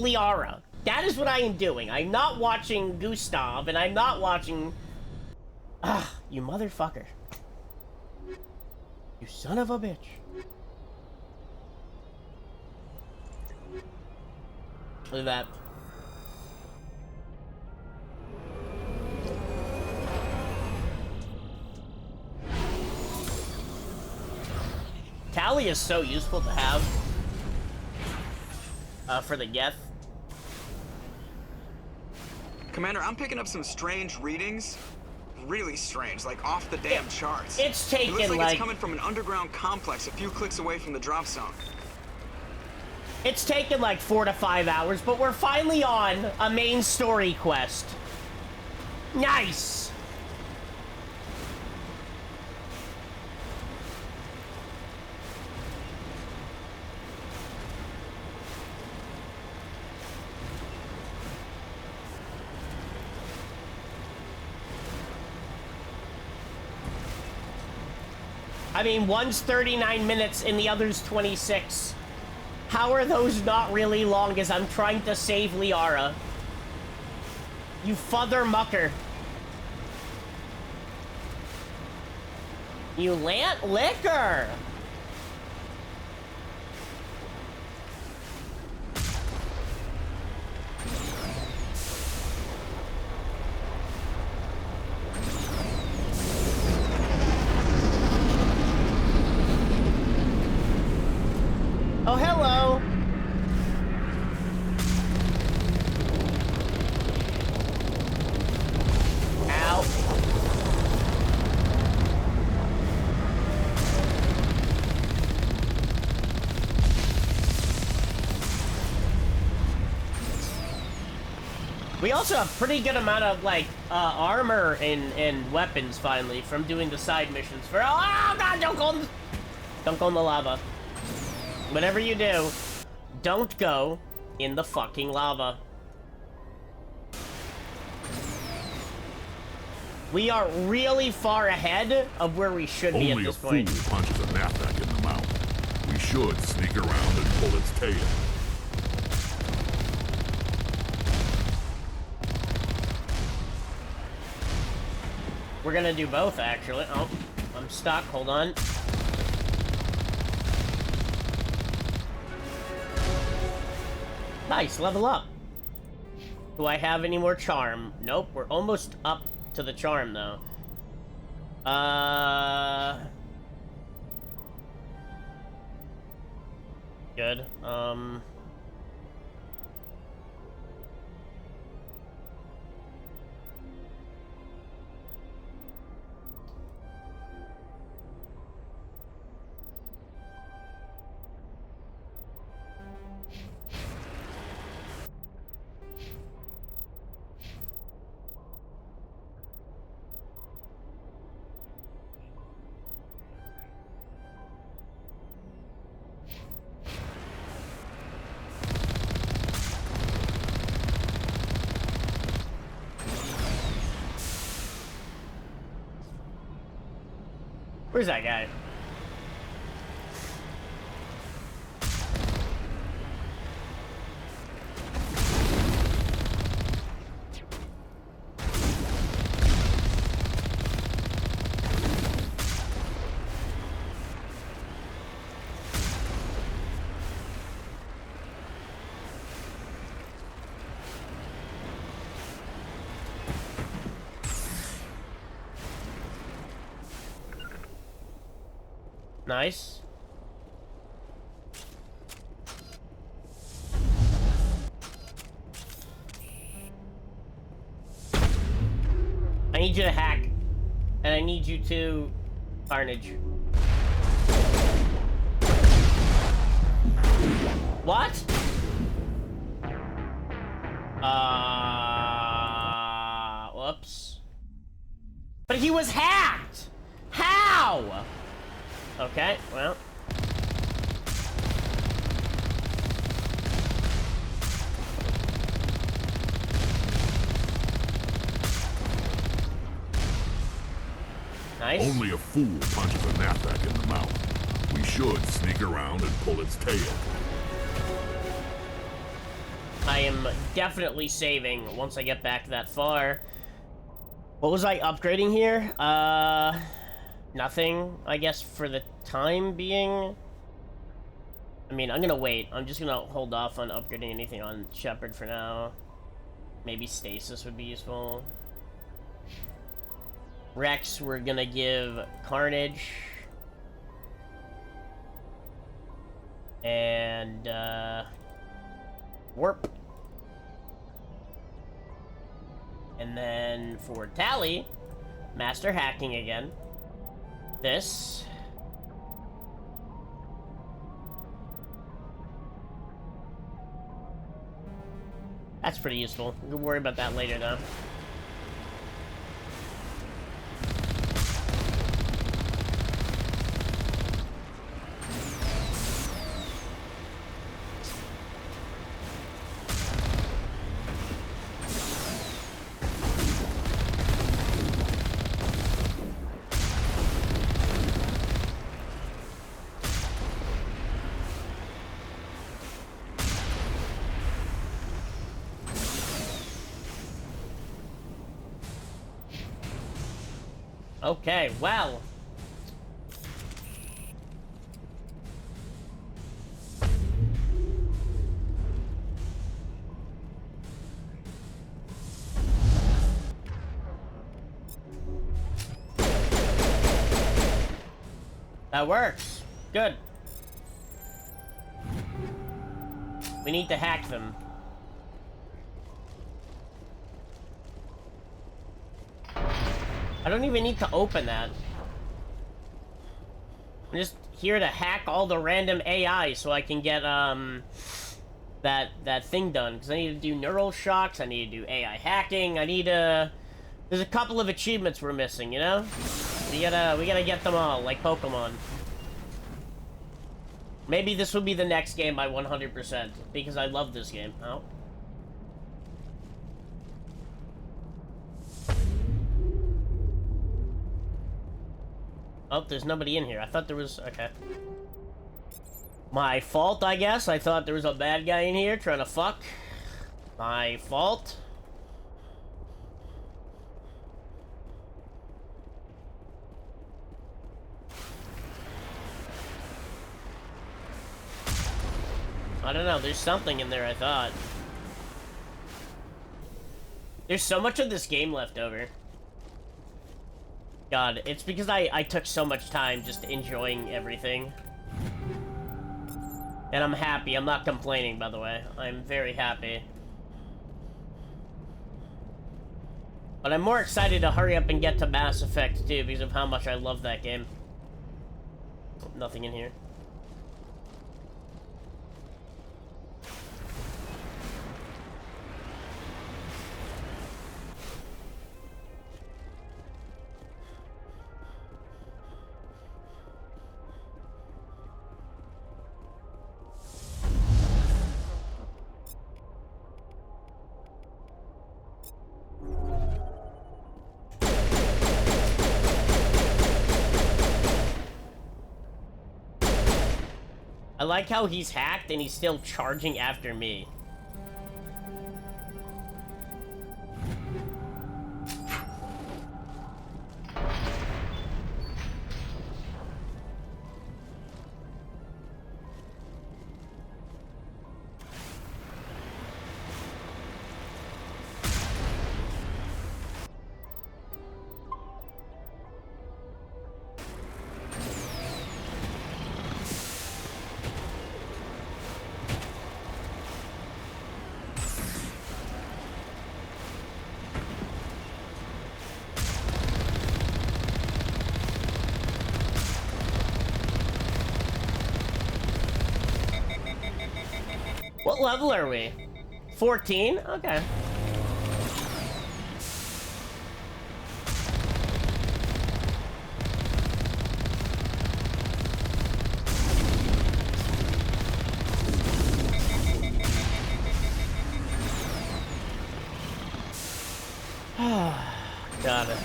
Liara. That is what I am doing. I'm not watching Gustav, and I'm not watching... Ah, you motherfucker. You son of a bitch. Look at that. Tally is so useful to have for the Geth. Commander, I'm picking up some strange readings. Really strange, like off the damn charts. It's taken it looks like it's coming from an underground complex a few clicks away from the drop zone. It's taken like 4 to 5 hours, but we're finally on a main story quest. Nice! I mean, one's 39 minutes and the other's 26. How are those not really long as I'm trying to save Liara? You father mucker. You lant liquor. Oh, hello. Ow. We also have pretty good amount of, like, armor and weapons, finally, from doing the side missions for... Oh, God, don't go in the lava. Whatever you do, don't go in the fucking lava. We are really far ahead of where we should be at this point. Only a fool punches a knapsack in the mouth. We should sneak around and pull its tail. We're gonna do both, actually. Oh, I'm stuck. Hold on. Nice, level up. Do I have any more charm? Nope, we're almost up to the charm, though. Good. Where's that guy? Nice. I need you to hack. And I need you to... Carnage. What? Whoops. But he was hacked! How? Okay, well. Nice. Only a fool punches a knapsack in the mouth. We should sneak around and pull its tail. I am definitely saving once I get back that far. What was I upgrading here? Nothing, I guess, for the time being. I mean, I'm gonna wait. I'm just gonna hold off on upgrading anything on Shepard for now. Maybe Stasis would be useful. Rex, we're gonna give Carnage. And, Warp. And then for Tally, Master Hacking again. This. That's pretty useful. We'll worry about that later, though. Okay, well. That works. Good. We need to hack them. I don't even need to open that. I'm just here to hack all the random AI so I can get, that thing done. Because I need to do neural shocks, I need to do AI hacking, I need to... There's a couple of achievements we're missing, you know? We gotta get them all, like Pokemon. Maybe this will be the next game by 100%, because I love this game. Oh. Oh, there's nobody in here. I thought there was... Okay. My fault, I guess. I thought there was a bad guy in here trying to fuck. My fault. I don't know. There's something in there, I thought. There's so much of this game left over. God, it's because I took so much time just enjoying everything. And I'm happy. I'm not complaining, by the way. I'm very happy. But I'm more excited to hurry up and get to Mass Effect 2 because of how much I love that game. Nothing in here. I like how he's hacked and he's still charging after me. What level are we? 14? Okay. Got it.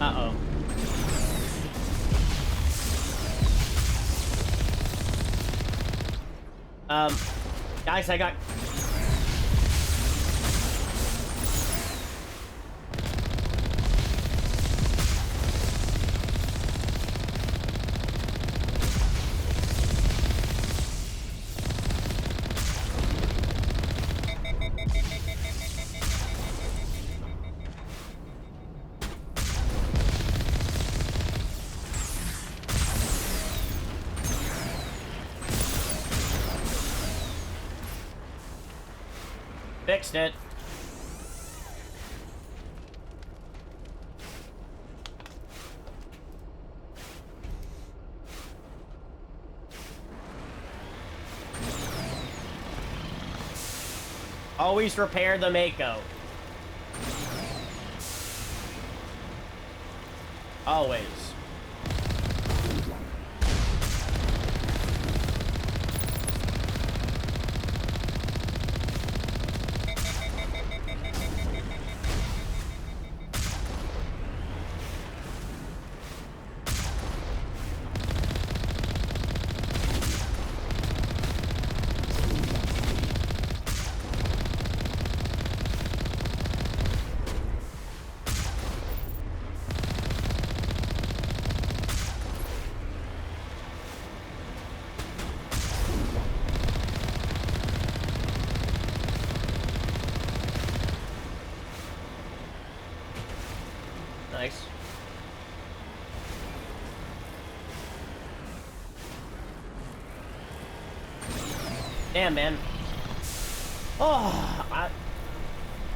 Uh-oh. Guys, I got... Fixed it. Always repair the Mako. Always. Nice. Damn, man. Oh,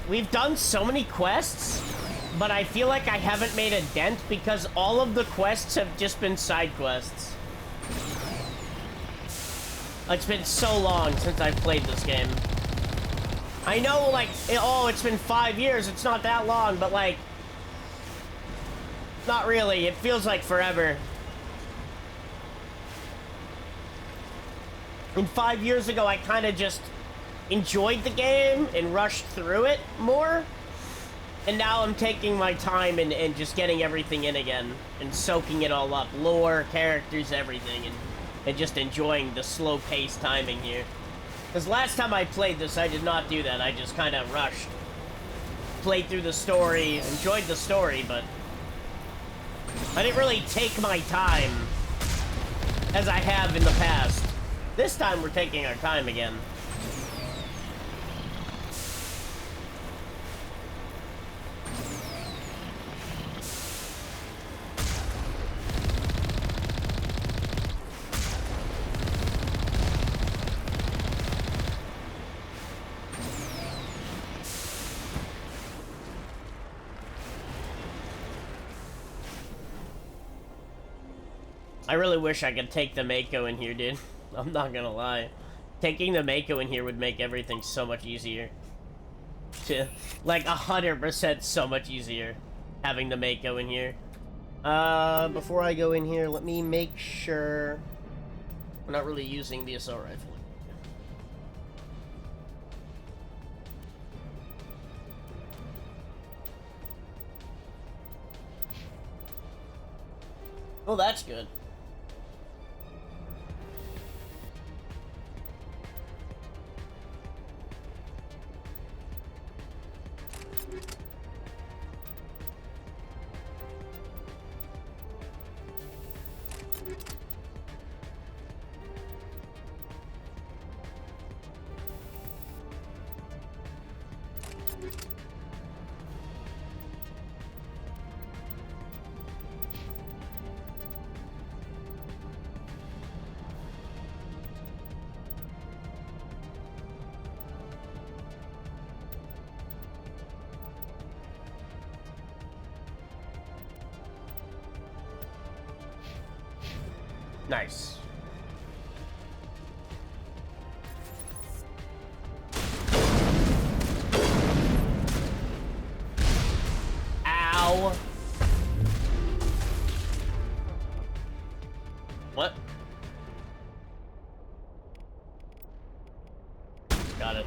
we've done so many quests, but I feel like I haven't made a dent because all of the quests have just been side quests. It's been so long since I've played this game. I know, like, oh, it's been 5 years. It's not that long, but, like, not really. It feels like forever. And 5 years ago, I kind of just enjoyed the game and rushed through it more. And now I'm taking my time and just getting everything in again and soaking it all up. Lore, characters, everything. And just enjoying the slow-paced timing here. Because last time I played this, I did not do that. I just kind of rushed. Played through the story, enjoyed the story, but I didn't really take my time as I have in the past. This time we're taking our time again. I really wish I could take the Mako in here, dude. I'm not gonna lie. Taking the Mako in here would make everything so much easier. Like, 100% so much easier. Having the Mako in here. Before I go in here, let me make sure we're not really using the assault rifle. Oh, that's good. Nice. Ow. What? Got it.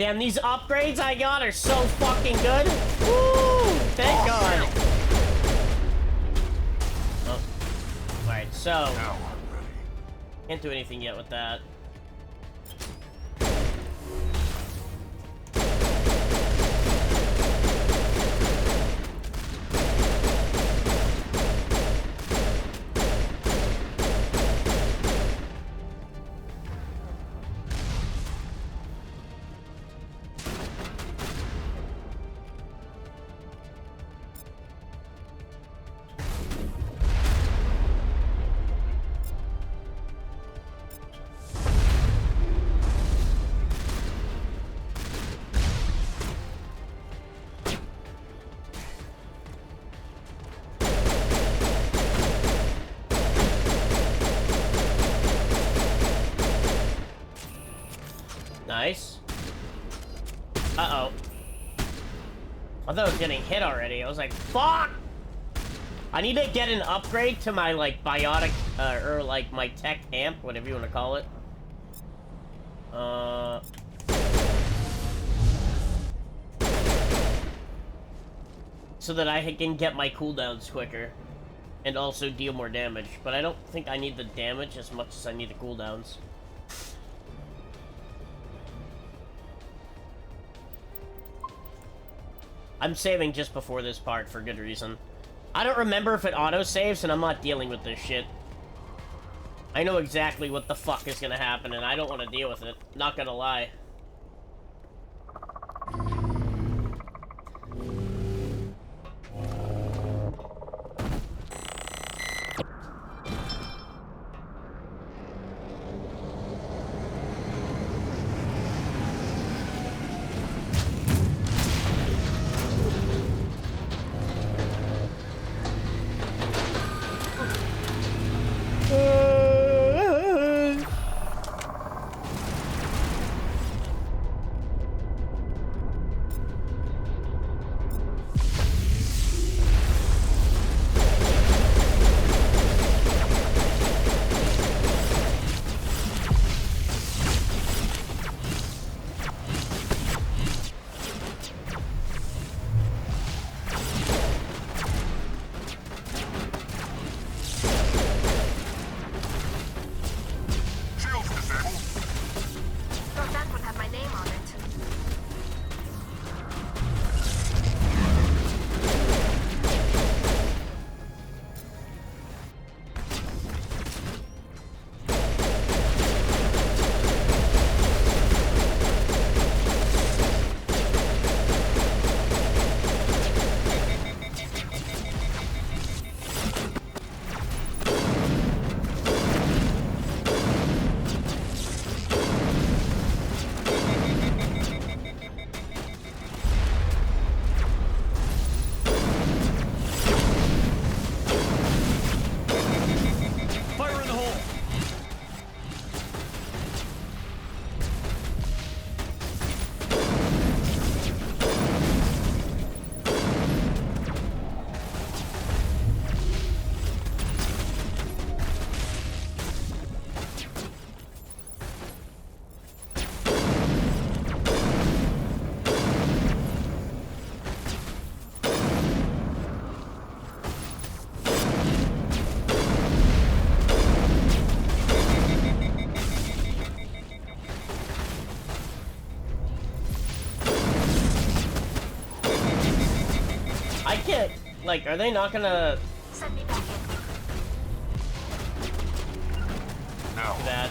Damn, these upgrades I got are so fucking good. Woo! Thank God. Oh. Alright, so... Now I'm ready. Can't do anything yet with that. Nice. Uh-oh. I thought I was getting hit already. I was like, fuck! I need to get an upgrade to my, like, biotic, or, like, my tech amp, whatever you want to call it. So that I can get my cooldowns quicker. And also deal more damage. But I don't think I need the damage as much as I need the cooldowns. I'm saving just before this part for good reason. I don't remember if it auto-saves, and I'm not dealing with this shit. I know exactly what the fuck is gonna happen, and I don't want to deal with it. Not gonna lie. Like, are they not gonna... Send me back in. Now. do that?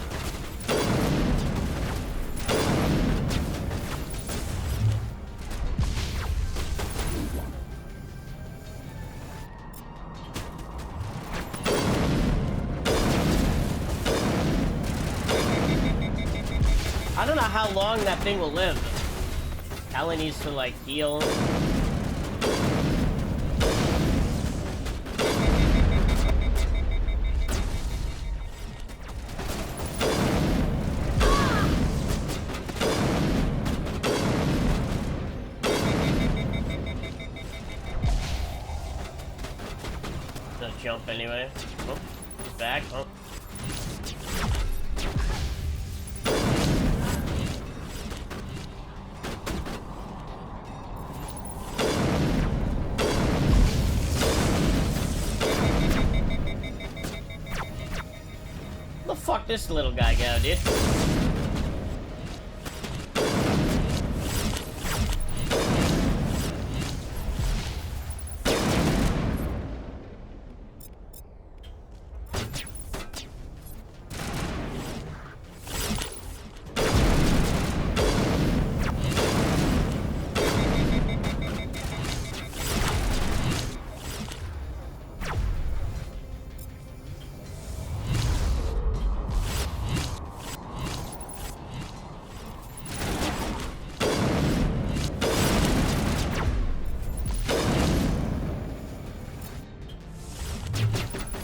I don't know how long that thing will live. Callie needs to, like, heal. Jump anyway. Oh, he's back. Oh. fuck this little guy go, dude?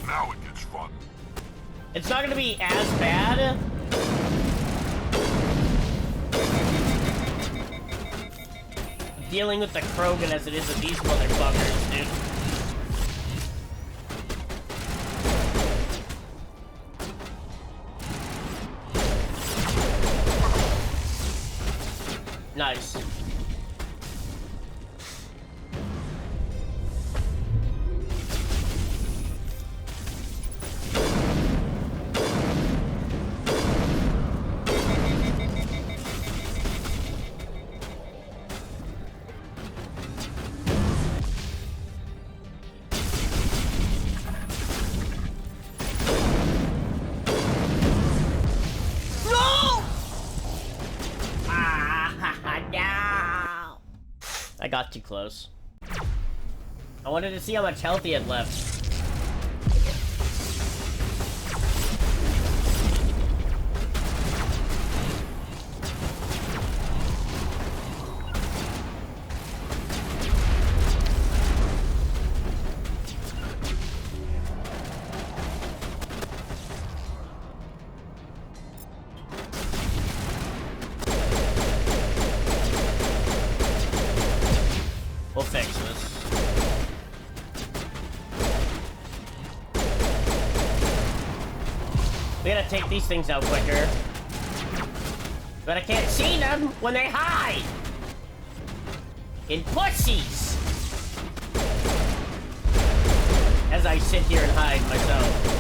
Now it gets fun. It's not gonna be as bad. Dealing with the Krogan as it is with these motherfuckers, dude. Nice. I got too close. I wanted to see how much health he had left. We'll fix this. We gotta take these things out quicker. But I can't see them when they hide! In pussies! As I sit here and hide myself.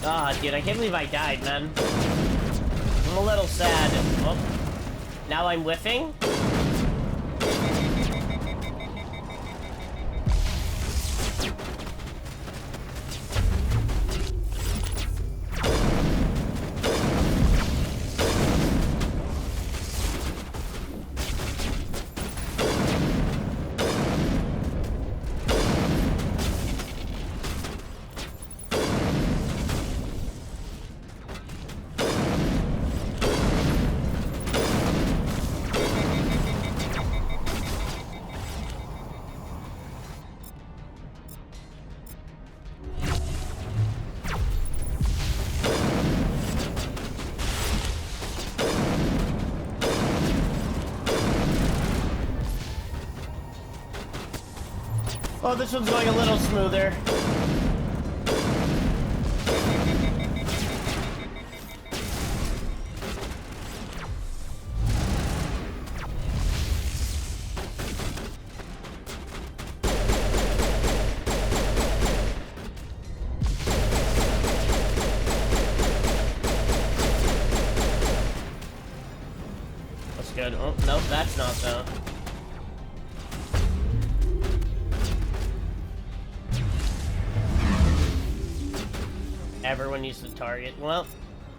Ah, dude, I can't believe I died, man. I'm a little sad. Oh, now I'm whiffing? Oh, this one's going a little smoother. That's good. Oh, nope, that's not though. Everyone needs to target. Well,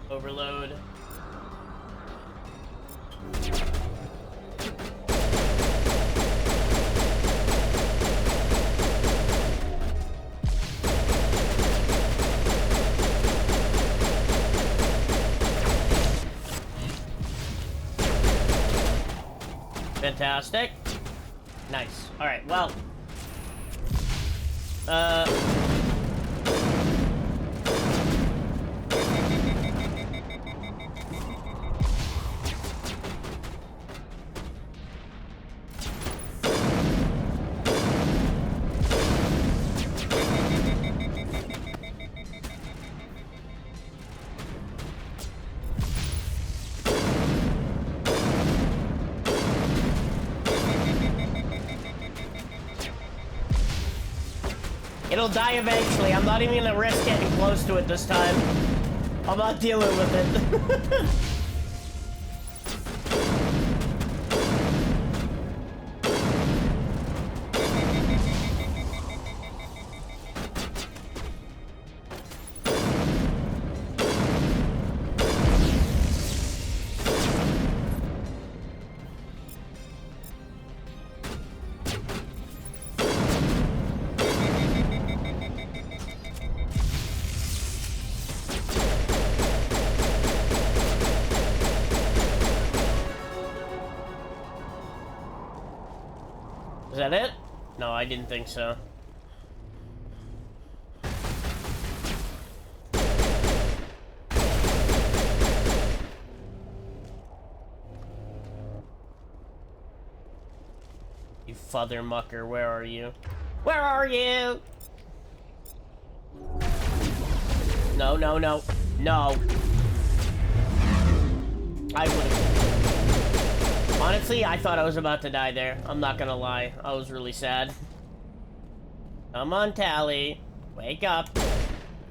overload. Fantastic. Nice. All right. Well. I'll die eventually. I'm not even gonna risk getting close to it this time. I'm not dealing with it. Is that it? No, I didn't think so. You father mucker, where are you? Where are you? No, no, no. No. I would've... Honestly, I thought I was about to die there. I'm not gonna lie. I was really sad. Come on, Tally. Wake up.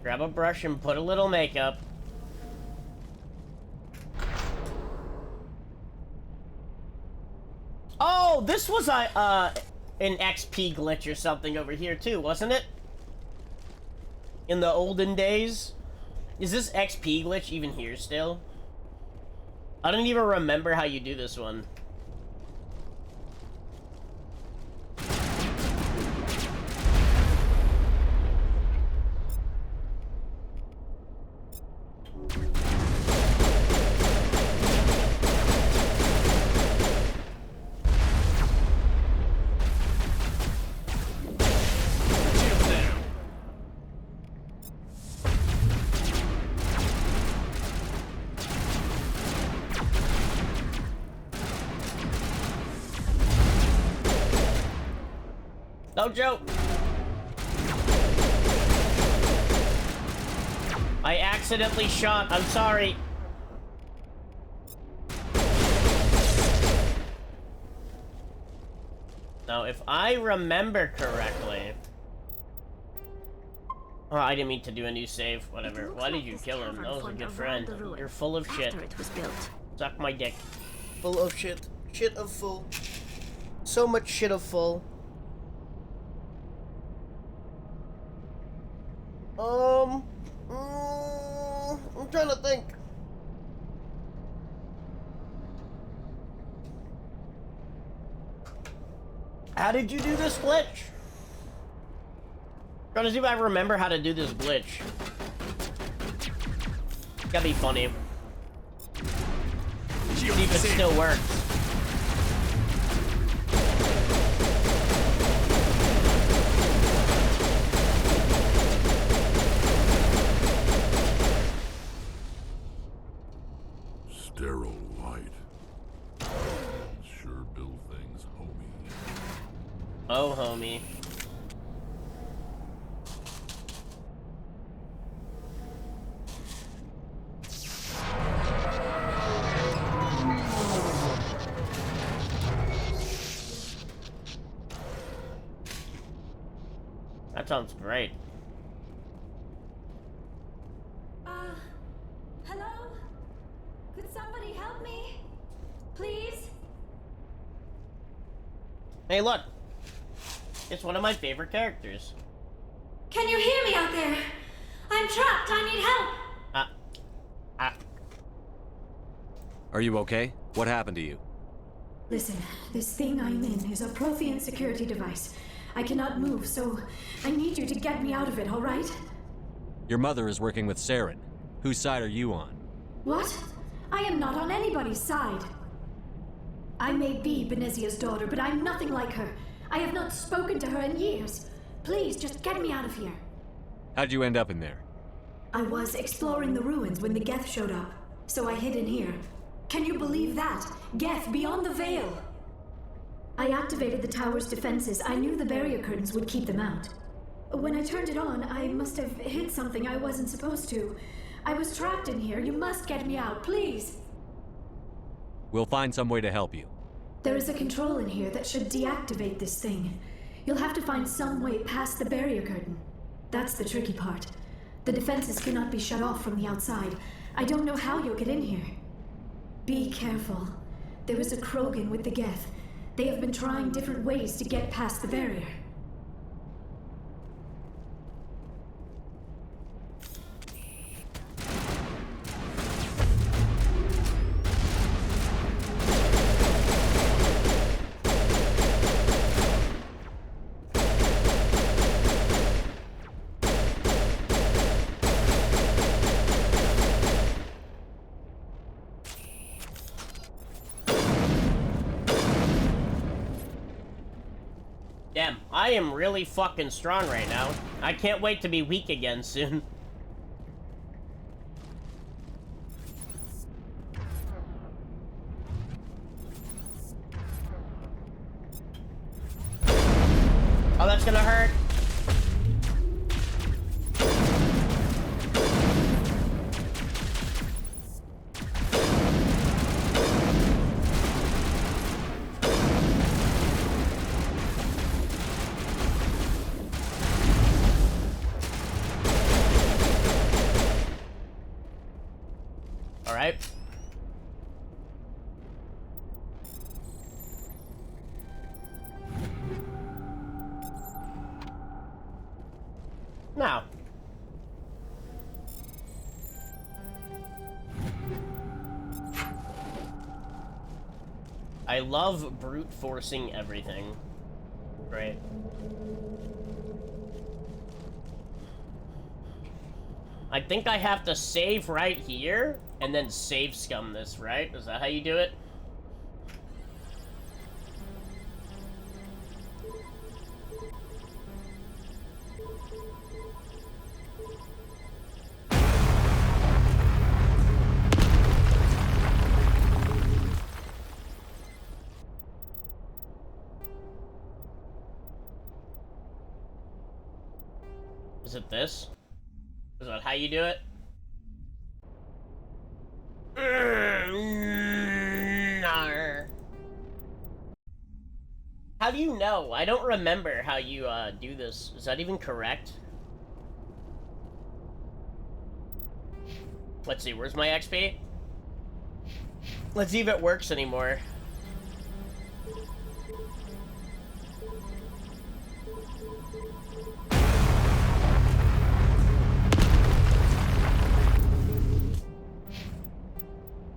Grab a brush and put a little makeup. Oh, this was an XP glitch or something over here too, wasn't it? In the olden days? Is this XP glitch even here still? I don't even remember how you do this one. No joke. I accidentally shot. I'm sorry. Now, if I remember correctly... Oh, I didn't mean to do a new save. Whatever. Why did you kill him? That was a good friend. You're full of shit. Suck my dick. Full of shit. Shit of full. So much shit of full. I'm trying to think. How did you do this glitch? Trying to see if I remember how to do this glitch. Gotta be funny. See if it still works. Sterile light. Sure build things, homie. Oh, homie. That sounds great. Hello? Could somebody help me? Please? Hey, look. It's one of my favorite characters. Can you hear me out there? I'm trapped. I need help. Are you okay? What happened to you? Listen, this thing I'm in is a Prothean security device. I cannot move, so I need you to get me out of it, all right? Your mother is working with Saren. Whose side are you on? What? I am not on anybody's side. I may be Benezia's daughter, but I'm nothing like her. I have not spoken to her in years. Please, just get me out of here. How'd you end up in there? I was exploring the ruins when the Geth showed up, so I hid in here. Can you believe that? Geth, beyond the veil! I activated the tower's defenses. I knew the barrier curtains would keep them out. When I turned it on, I must have hit something I wasn't supposed to. I was trapped in here. You must get me out, please! We'll find some way to help you. There is a control in here that should deactivate this thing. You'll have to find some way past the barrier curtain. That's the tricky part. The defenses cannot be shut off from the outside. I don't know how you'll get in here. Be careful. There is a Krogan with the Geth. They have been trying different ways to get past the barrier. Damn, I am really fucking strong right now. I can't wait to be weak again soon. Oh, that's gonna hurt. Alright. Now. I love brute forcing everything. Great. I think I have to save right here, and then save scum this, right? Is that how you do it? Is it this? Is that how you do it? How do you know? I don't remember how you do this. Is that even correct? Let's see, where's my XP? Let's see if it works anymore.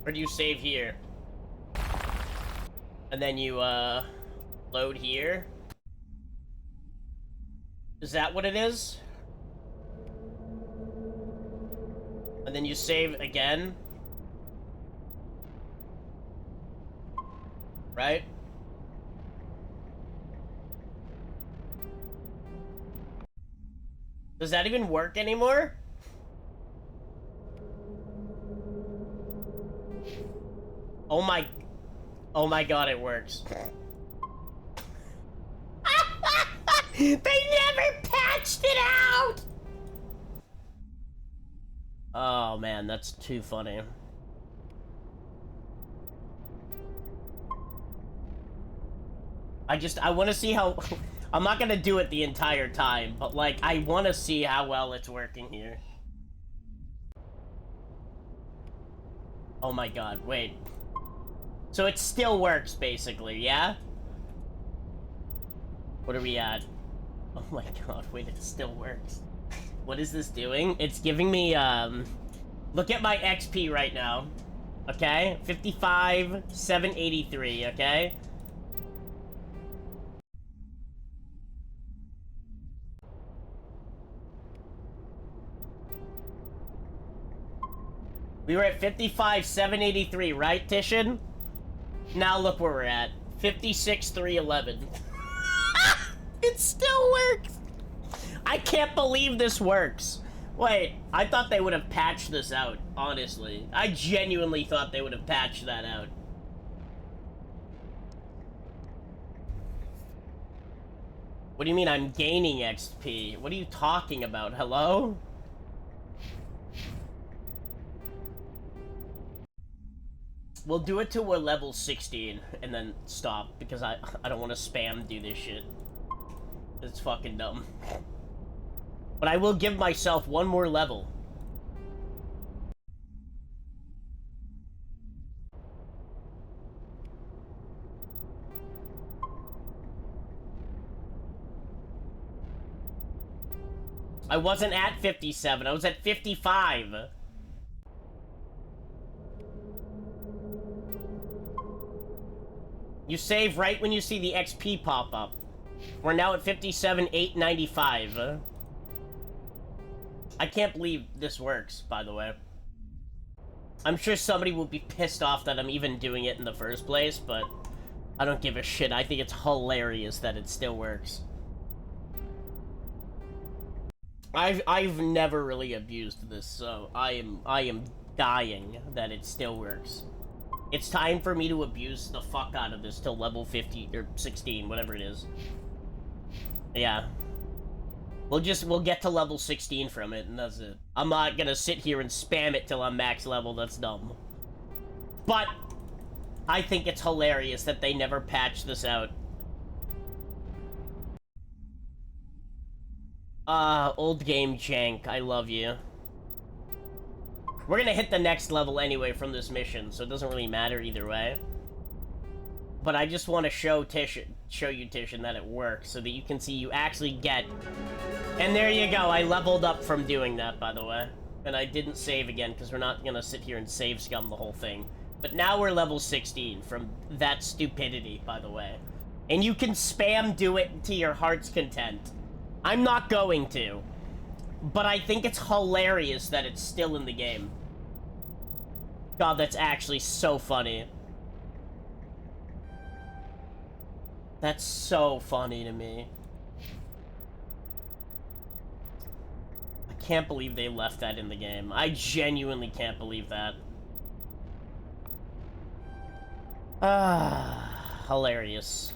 Or do you save here? And then you, load here? Is that what it is? And then you save again? Right? Does that even work anymore? Oh my god, it works. They never patched it out! Oh man, that's too funny. I want to see how... I'm not gonna do it the entire time, but like, I want to see how well it's working here. Oh my god, wait. So it still works, basically, yeah? What are we at? Oh my god, wait, it still works. What is this doing? It's giving me, look at my XP right now. Okay? 55,783, okay? We were at 55,783, right, Tishin? Now look where we're at. 56,311. It still works! I can't believe this works. Wait, I thought they would have patched this out, honestly. I genuinely thought they would have patched that out. What do you mean I'm gaining XP? What are you talking about? Hello? We'll do it till we're level 16 and then stop because I don't want to spam do this shit. It's fucking dumb. But I will give myself one more level. I wasn't at 57, I was at 55. You save right when you see the XP pop up. We're now at 57,895. I can't believe this works, by the way. I'm sure somebody will be pissed off that I'm even doing it in the first place, but I don't give a shit. I think it's hilarious that it still works. I've never really abused this, so I am dying that it still works. It's time for me to abuse the fuck out of this till level 50 or 16, whatever it is. Yeah. We'll get to level 16 from it, and that's it. I'm not gonna sit here and spam it till I'm max level, that's dumb. But I think it's hilarious that they never patched this out. Old game jank, I love you. We're gonna hit the next level anyway from this mission, so it doesn't really matter either way. But I just want to show you, Tishan, that it works, so that you can see you actually get... And there you go, I leveled up from doing that, by the way. And I didn't save again, because we're not gonna sit here and save scum the whole thing. But now we're level 16 from that stupidity, by the way. And you can spam do it to your heart's content. I'm not going to. But I think it's hilarious that it's still in the game. God, that's actually so funny. That's so funny to me. I can't believe they left that in the game. I genuinely can't believe that. Ah, hilarious.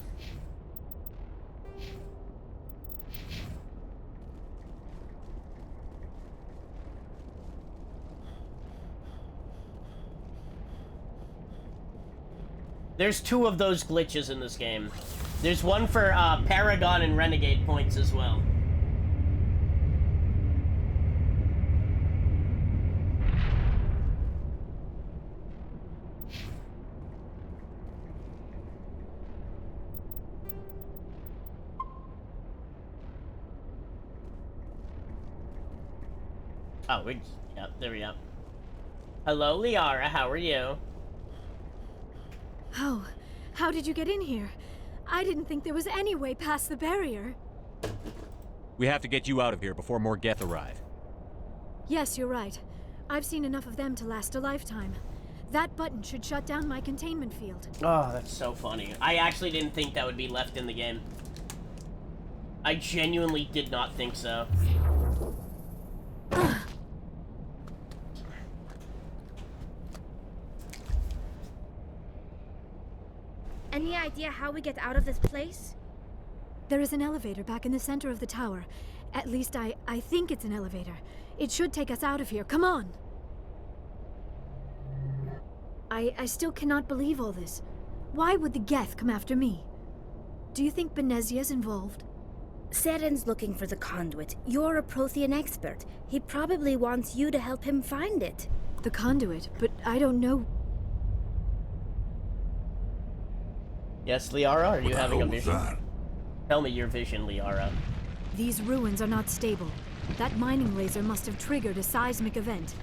There's two of those glitches in this game. There's one for Paragon and Renegade points as well. Oh, yep, there we go. Hello, Liara, how are you? Oh, how did you get in here? I didn't think there was any way past the barrier. We have to get you out of here before more Geth arrive. Yes, you're right. I've seen enough of them to last a lifetime. That button should shut down my containment field. Oh, that's so funny. I actually didn't think that would be left in the game. I genuinely did not think so. Any idea how we get out of this place? There is an elevator back in the center of the tower. At least I think it's an elevator. It should take us out of here. Come on! I still cannot believe all this. Why would the Geth come after me? Do you think Benezia's involved? Seren's looking for the conduit. You're a Prothean expert. He probably wants you to help him find it. The conduit? But I don't know... Yes, Liara, are you having a vision? That? Tell me your vision, Liara. These ruins are not stable. That mining laser must have triggered a seismic event.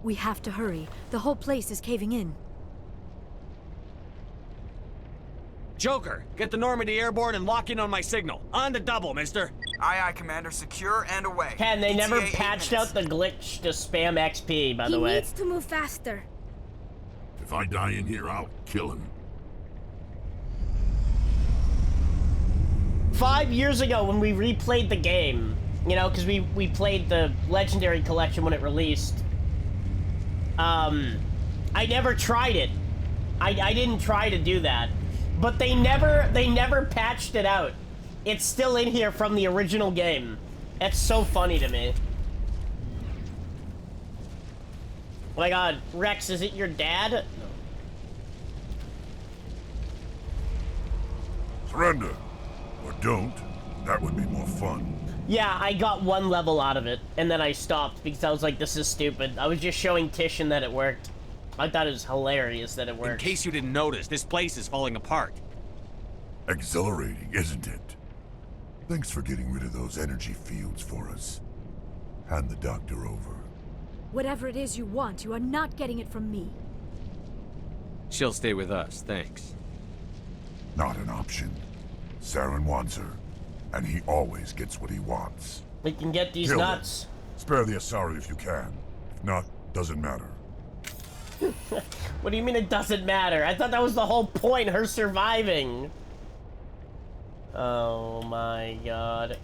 We have to hurry. The whole place is caving in. Joker, get the Normandy airborne and lock in on my signal. On the double, mister. Aye, aye, Commander. Secure and away. Ken, they never ETA 8 patched minutes. out the glitch to spam XP, by He the way. needs to move faster. If I die in here, I'll kill him. 5 years ago when we replayed the game, you know, because we played the Legendary Collection when it released, I never tried it. I didn't try to do that. But they never patched it out. It's still in here from the original game. That's so funny to me. Oh my god, Rex, is it your dad? Surrender. Or don't. That would be more fun. Yeah, I got 1 level out of it, and then I stopped because I was like, this is stupid. I was just showing Titian that it worked. I thought it was hilarious that it worked. In case you didn't notice, this place is falling apart. Exhilarating, isn't it? Thanks for getting rid of those energy fields for us. Hand the doctor over. Whatever it is you want, you are not getting it from me. She'll stay with us, thanks. Not an option. Saren wants her, and he always gets what he wants. We can get these Kill them. nuts. Spare the Asari if you can. If not, doesn't matter. What do you mean it doesn't matter? I thought that was the whole point, her surviving. Oh my god.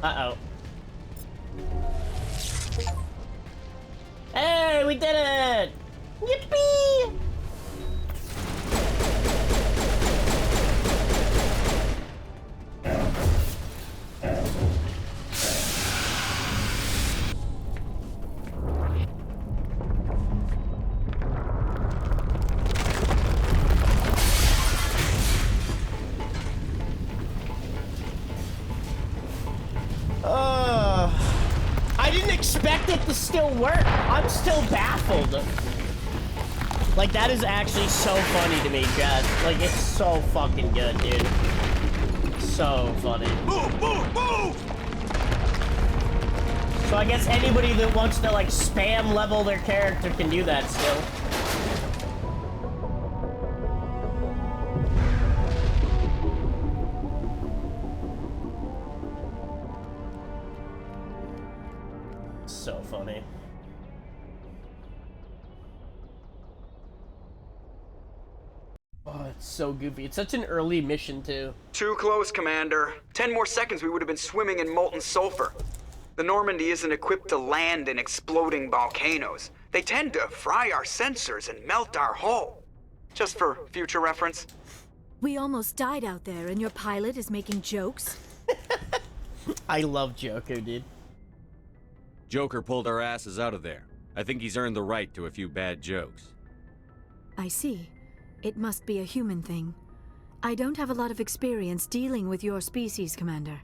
Uh-oh. Hey, we did it! Yippee! I didn't expect it to still work. I'm still baffled. Like, that is actually so funny to me, Chad. Like, it's so fucking good, dude. So funny. Move, move, move! So I guess anybody that wants to, like, spam level their character can do that still. So funny. Oh, it's so goofy. It's such an early mission, too. Too close, Commander. 10 more seconds, we would have been swimming in molten sulfur. The Normandy isn't equipped to land in exploding volcanoes. They tend to fry our sensors and melt our hull. Just for future reference. We almost died out there, and your pilot is making jokes? I love Joker, dude. Joker pulled our asses out of there. I think he's earned the right to a few bad jokes. I see. It must be a human thing. I don't have a lot of experience dealing with your species, Commander.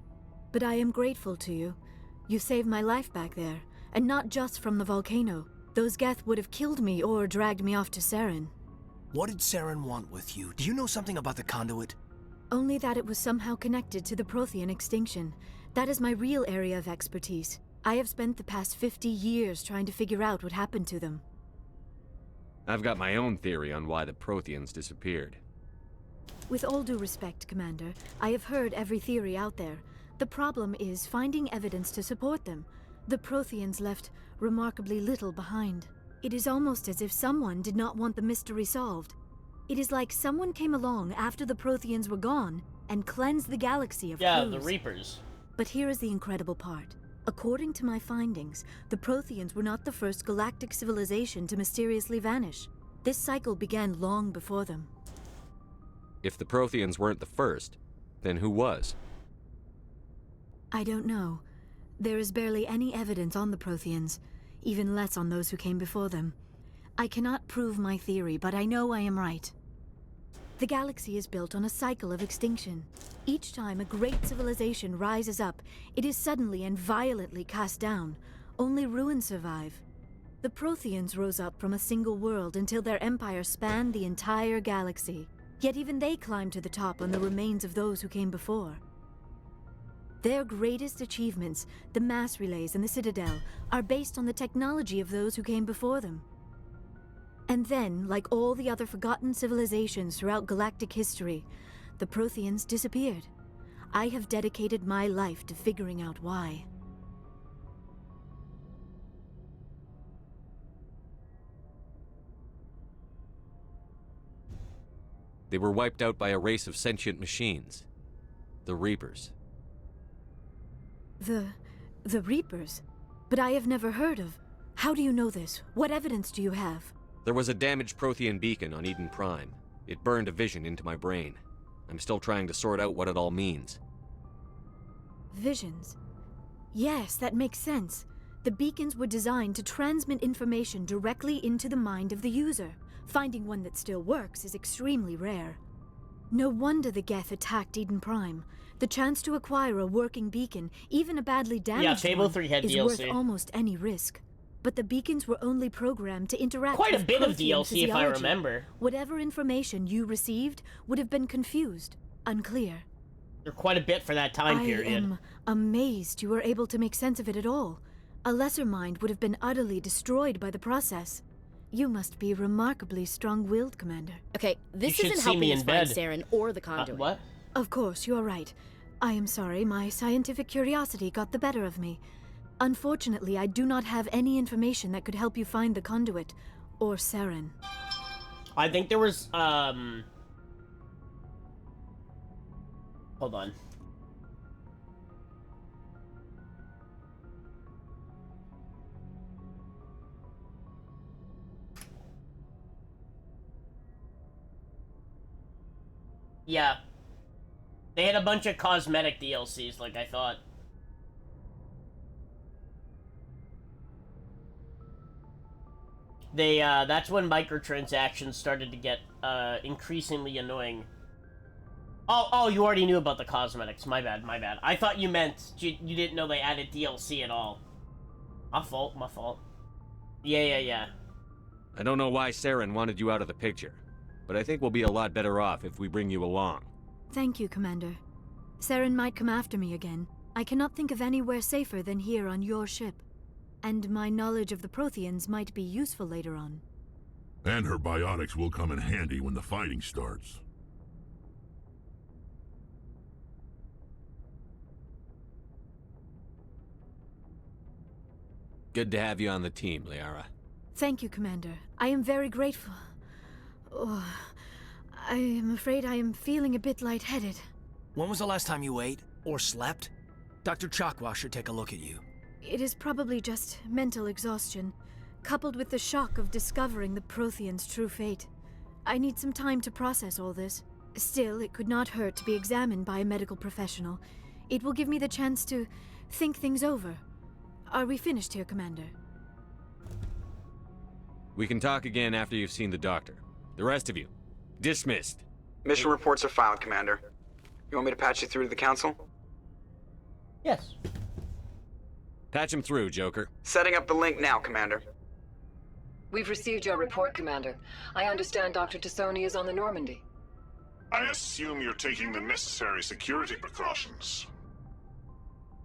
But I am grateful to you. You saved my life back there, and not just from the volcano. Those Geth would have killed me or dragged me off to Saren. What did Saren want with you? Do you know something about the conduit? Only that it was somehow connected to the Prothean extinction. That is my real area of expertise. I have spent the past 50 years trying to figure out what happened to them. I've got my own theory on why the Protheans disappeared. With all due respect, Commander, I have heard every theory out there. The problem is finding evidence to support them. The Protheans left remarkably little behind. It is almost as if someone did not want the mystery solved. It is like someone came along after the Protheans were gone and cleansed the galaxy of Yeah, clues. the Reapers. But here is the incredible part. According to my findings, the Protheans were not the first galactic civilization to mysteriously vanish. This cycle began long before them. If the Protheans weren't the first, then who was? I don't know. There is barely any evidence on the Protheans, even less on those who came before them. I cannot prove my theory, but I know I am right. The galaxy is built on a cycle of extinction. Each time a great civilization rises up, it is suddenly and violently cast down. Only ruins survive. The Protheans rose up from a single world until their empire spanned the entire galaxy. Yet even they climbed to the top on the remains of those who came before. Their greatest achievements, the mass relays and the Citadel, are based on the technology of those who came before them. And then, like all the other forgotten civilizations throughout galactic history, the Protheans disappeared. I have dedicated my life to figuring out why. They were wiped out by a race of sentient machines. The Reapers. The Reapers? But I have never heard of... How do you know this? What evidence do you have? There was a damaged Prothean beacon on Eden Prime. It burned a vision into my brain. I'm still trying to sort out what it all means. Visions? Yes, that makes sense. The beacons were designed to transmit information directly into the mind of the user. Finding one that still works is extremely rare. No wonder the Geth attacked Eden Prime. The chance to acquire a working beacon, even a badly damaged Fable one, 3 had is DLC. worth almost any risk. But the beacons were only programmed to interact Quite a with bit of Prothean DLC if I physiology. remember. Whatever information you received would have been confused, unclear. They're quite a bit for that time period. I am amazed you were able to make sense of it at all. A lesser mind would have been utterly destroyed by the process. You must be remarkably strong-willed, Commander. Okay, this should isn't see me helping in us find bed. Saren or the conduit. What? Of course, you're right. I am sorry, my scientific curiosity got the better of me. Unfortunately, I do not have any information that could help you find the conduit, or Saren. I think there was, Hold on. Yeah. They had a bunch of cosmetic DLCs, like I thought. That's when microtransactions started to get, increasingly annoying. Oh, you already knew about the cosmetics. My bad. I thought you meant you didn't know they added DLC at all. My fault. Yeah. I don't know why Saren wanted you out of the picture, but I think we'll be a lot better off if we bring you along. Thank you, Commander. Saren might come after me again. I cannot think of anywhere safer than here on your ship. And my knowledge of the Protheans might be useful later on. And her biotics will come in handy when the fighting starts. Good to have you on the team, Liara. Thank you, Commander. I am very grateful. Oh, I am afraid I am feeling a bit lightheaded. When was the last time you ate? Or slept? Dr. Chakwa should take a look at you. It is probably just mental exhaustion, coupled with the shock of discovering the Protheans' true fate. I need some time to process all this. Still, it could not hurt to be examined by a medical professional. It will give me the chance to think things over. Are we finished here, Commander? We can talk again after you've seen the doctor. The rest of you, dismissed. Mission reports are filed, Commander. You want me to patch you through to the Council? Yes. Patch him through, Joker. Setting up the link now, Commander. We've received your report, Commander. I understand Dr. Tassoni is on the Normandy. I assume you're taking the necessary security precautions.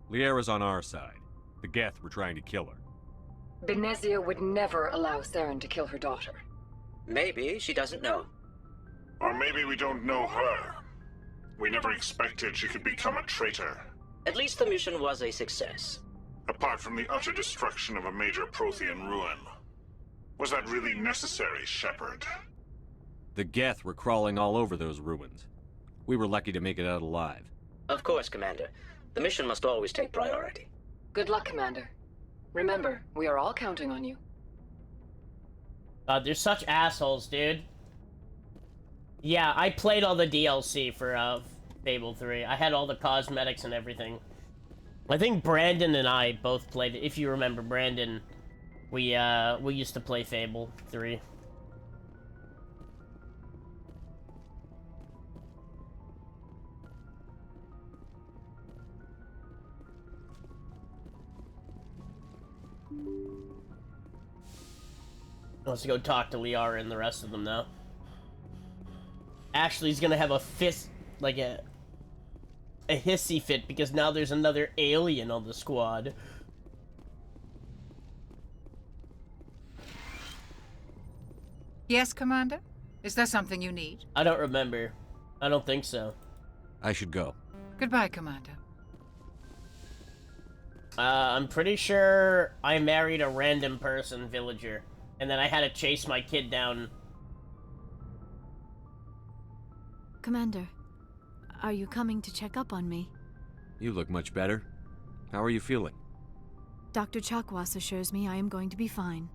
Liara's on our side. The Geth were trying to kill her. Benezia would never allow Saren to kill her daughter. Maybe she doesn't know. Or maybe we don't know her. We never expected she could become a traitor. At least the mission was a success. Apart from the utter destruction of a major Prothean ruin. Was that really necessary, Shepard? The Geth were crawling all over those ruins. We were lucky to make it out alive. Of course, Commander. The mission must always take priority. Good luck, Commander. Remember, we are all counting on you. They're such assholes, dude. Yeah, I played all the DLC for, Fable 3. I had all the cosmetics and everything. I think Brandon and I both played it. If you remember Brandon, we used to play Fable 3. Let's go talk to Liara and the rest of them now. Ashley's gonna have a fist, like a hissy fit because now there's another alien on the squad. Yes, Commander? Is there something you need? I don't remember. I don't think so. I should go. Goodbye, Commander. I'm pretty sure I married a random person, villager, and then I had to chase my kid down. Commander, are you coming to check up on me? You look much better. How are you feeling? Dr. Chakwas assures me I am going to be fine.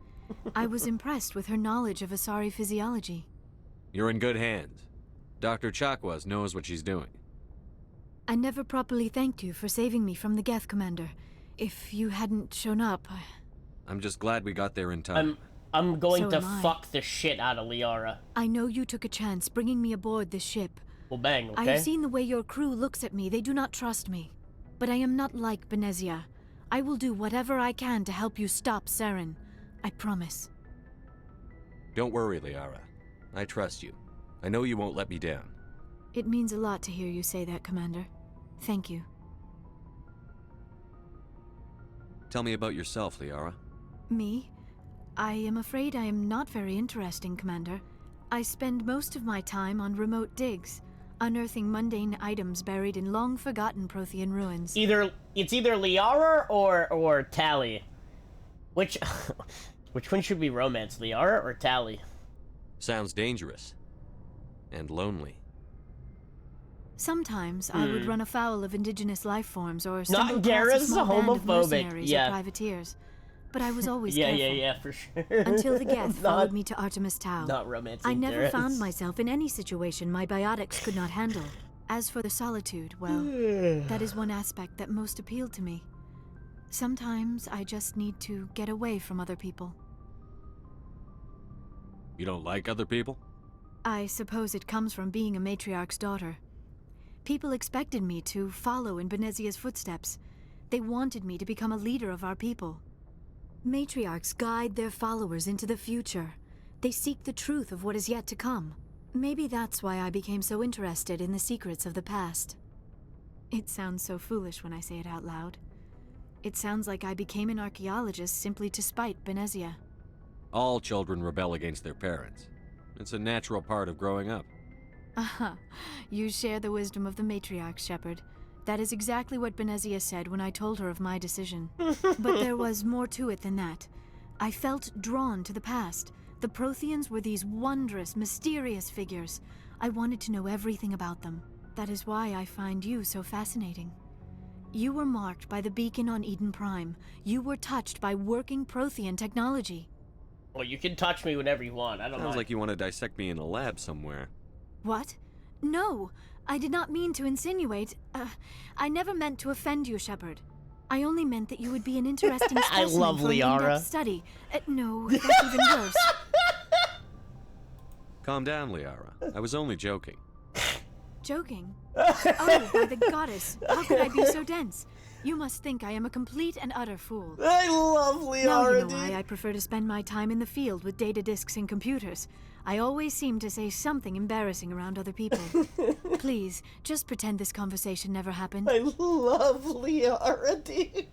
I was impressed with her knowledge of Asari physiology. You're in good hands. Dr. Chakwas knows what she's doing. I never properly thanked you for saving me from the Geth, Commander. If you hadn't shown up... I'm just glad we got there in time. I'm going So to am I. fuck the shit out of Liara. I know you took a chance bringing me aboard this ship. Well, bang, okay? I have seen the way your crew looks at me. They do not trust me. But I am not like Benezia. I will do whatever I can to help you stop Saren. I promise. Don't worry, Liara. I trust you. I know you won't let me down. It means a lot to hear you say that, Commander. Thank you. Tell me about yourself, Liara. Me? I am afraid I am not very interesting, Commander. I spend most of my time on remote digs, unearthing mundane items buried in long-forgotten Prothean ruins. It's either Liara or Tally. Which one should we romance, Liara or Tally? Sounds dangerous. And lonely. Sometimes I would run afoul of indigenous life forms or stumble across a Garrus small band of homophobic. mercenaries or privateers. But I was always careful. Yeah, for sure. Until the Geth followed me to Artemis Tau. Not romancing I never Garrus. found myself in any situation my biotics could not handle. As for the solitude, well, that is one aspect that most appealed to me. Sometimes I just need to get away from other people. You don't like other people? I suppose it comes from being a matriarch's daughter. People expected me to follow in Benezia's footsteps. They wanted me to become a leader of our people. Matriarchs guide their followers into the future. They seek the truth of what is yet to come. Maybe that's why I became so interested in the secrets of the past. It sounds so foolish when I say it out loud. It sounds like I became an archaeologist simply to spite Benezia. All children rebel against their parents. It's a natural part of growing up. Aha, you share the wisdom of the matriarch, Shepard. That is exactly what Benezia said when I told her of my decision. But there was more to it than that. I felt drawn to the past. The Protheans were these wondrous, mysterious figures. I wanted to know everything about them. That is why I find you so fascinating. You were marked by the beacon on Eden Prime. You were touched by working Prothean technology. Well, you can touch me whenever you want. I don't know. Sounds like you want to dissect me in a lab somewhere. What? No, I did not mean to insinuate. I never meant to offend you, Shepard. I only meant that you would be an interesting specimen love for an Liara. in-depth study. No, that's even worse. Calm down, Liara. I was only joking. Joking? Oh, by the goddess, how could I be so dense? You must think I am a complete and utter fool. I love Now Liara, you know why I prefer to spend my time in the field with data disks and computers. I always seem to say something embarrassing around other people. Please, just pretend this conversation never happened. I love Liara, dude.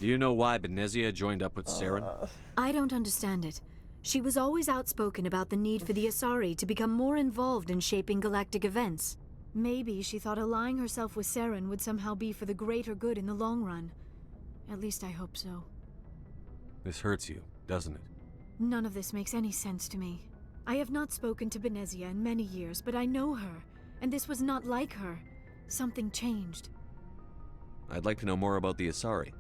Do you know why Benezia joined up with Saren? I don't understand it. She was always outspoken about the need for the Asari to become more involved in shaping galactic events. Maybe she thought allying herself with Saren would somehow be for the greater good in the long run. At least I hope so. This hurts you, doesn't it? None of this makes any sense to me. I have not spoken to Benezia in many years, but I know her, and this was not like her. Something changed. I'd like to know more about the Asari.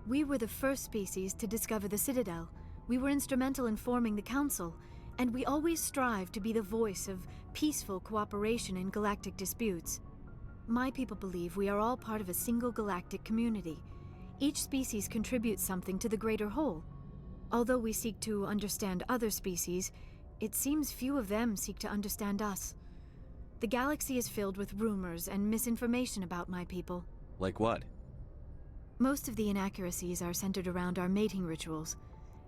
We were the first species to discover the Citadel. We were instrumental in forming the Council, and we always strive to be the voice of peaceful cooperation in galactic disputes. My people believe we are all part of a single galactic community. Each species contributes something to the greater whole. Although we seek to understand other species, it seems few of them seek to understand us. The galaxy is filled with rumors and misinformation about my people. Like what? Most of the inaccuracies are centered around our mating rituals.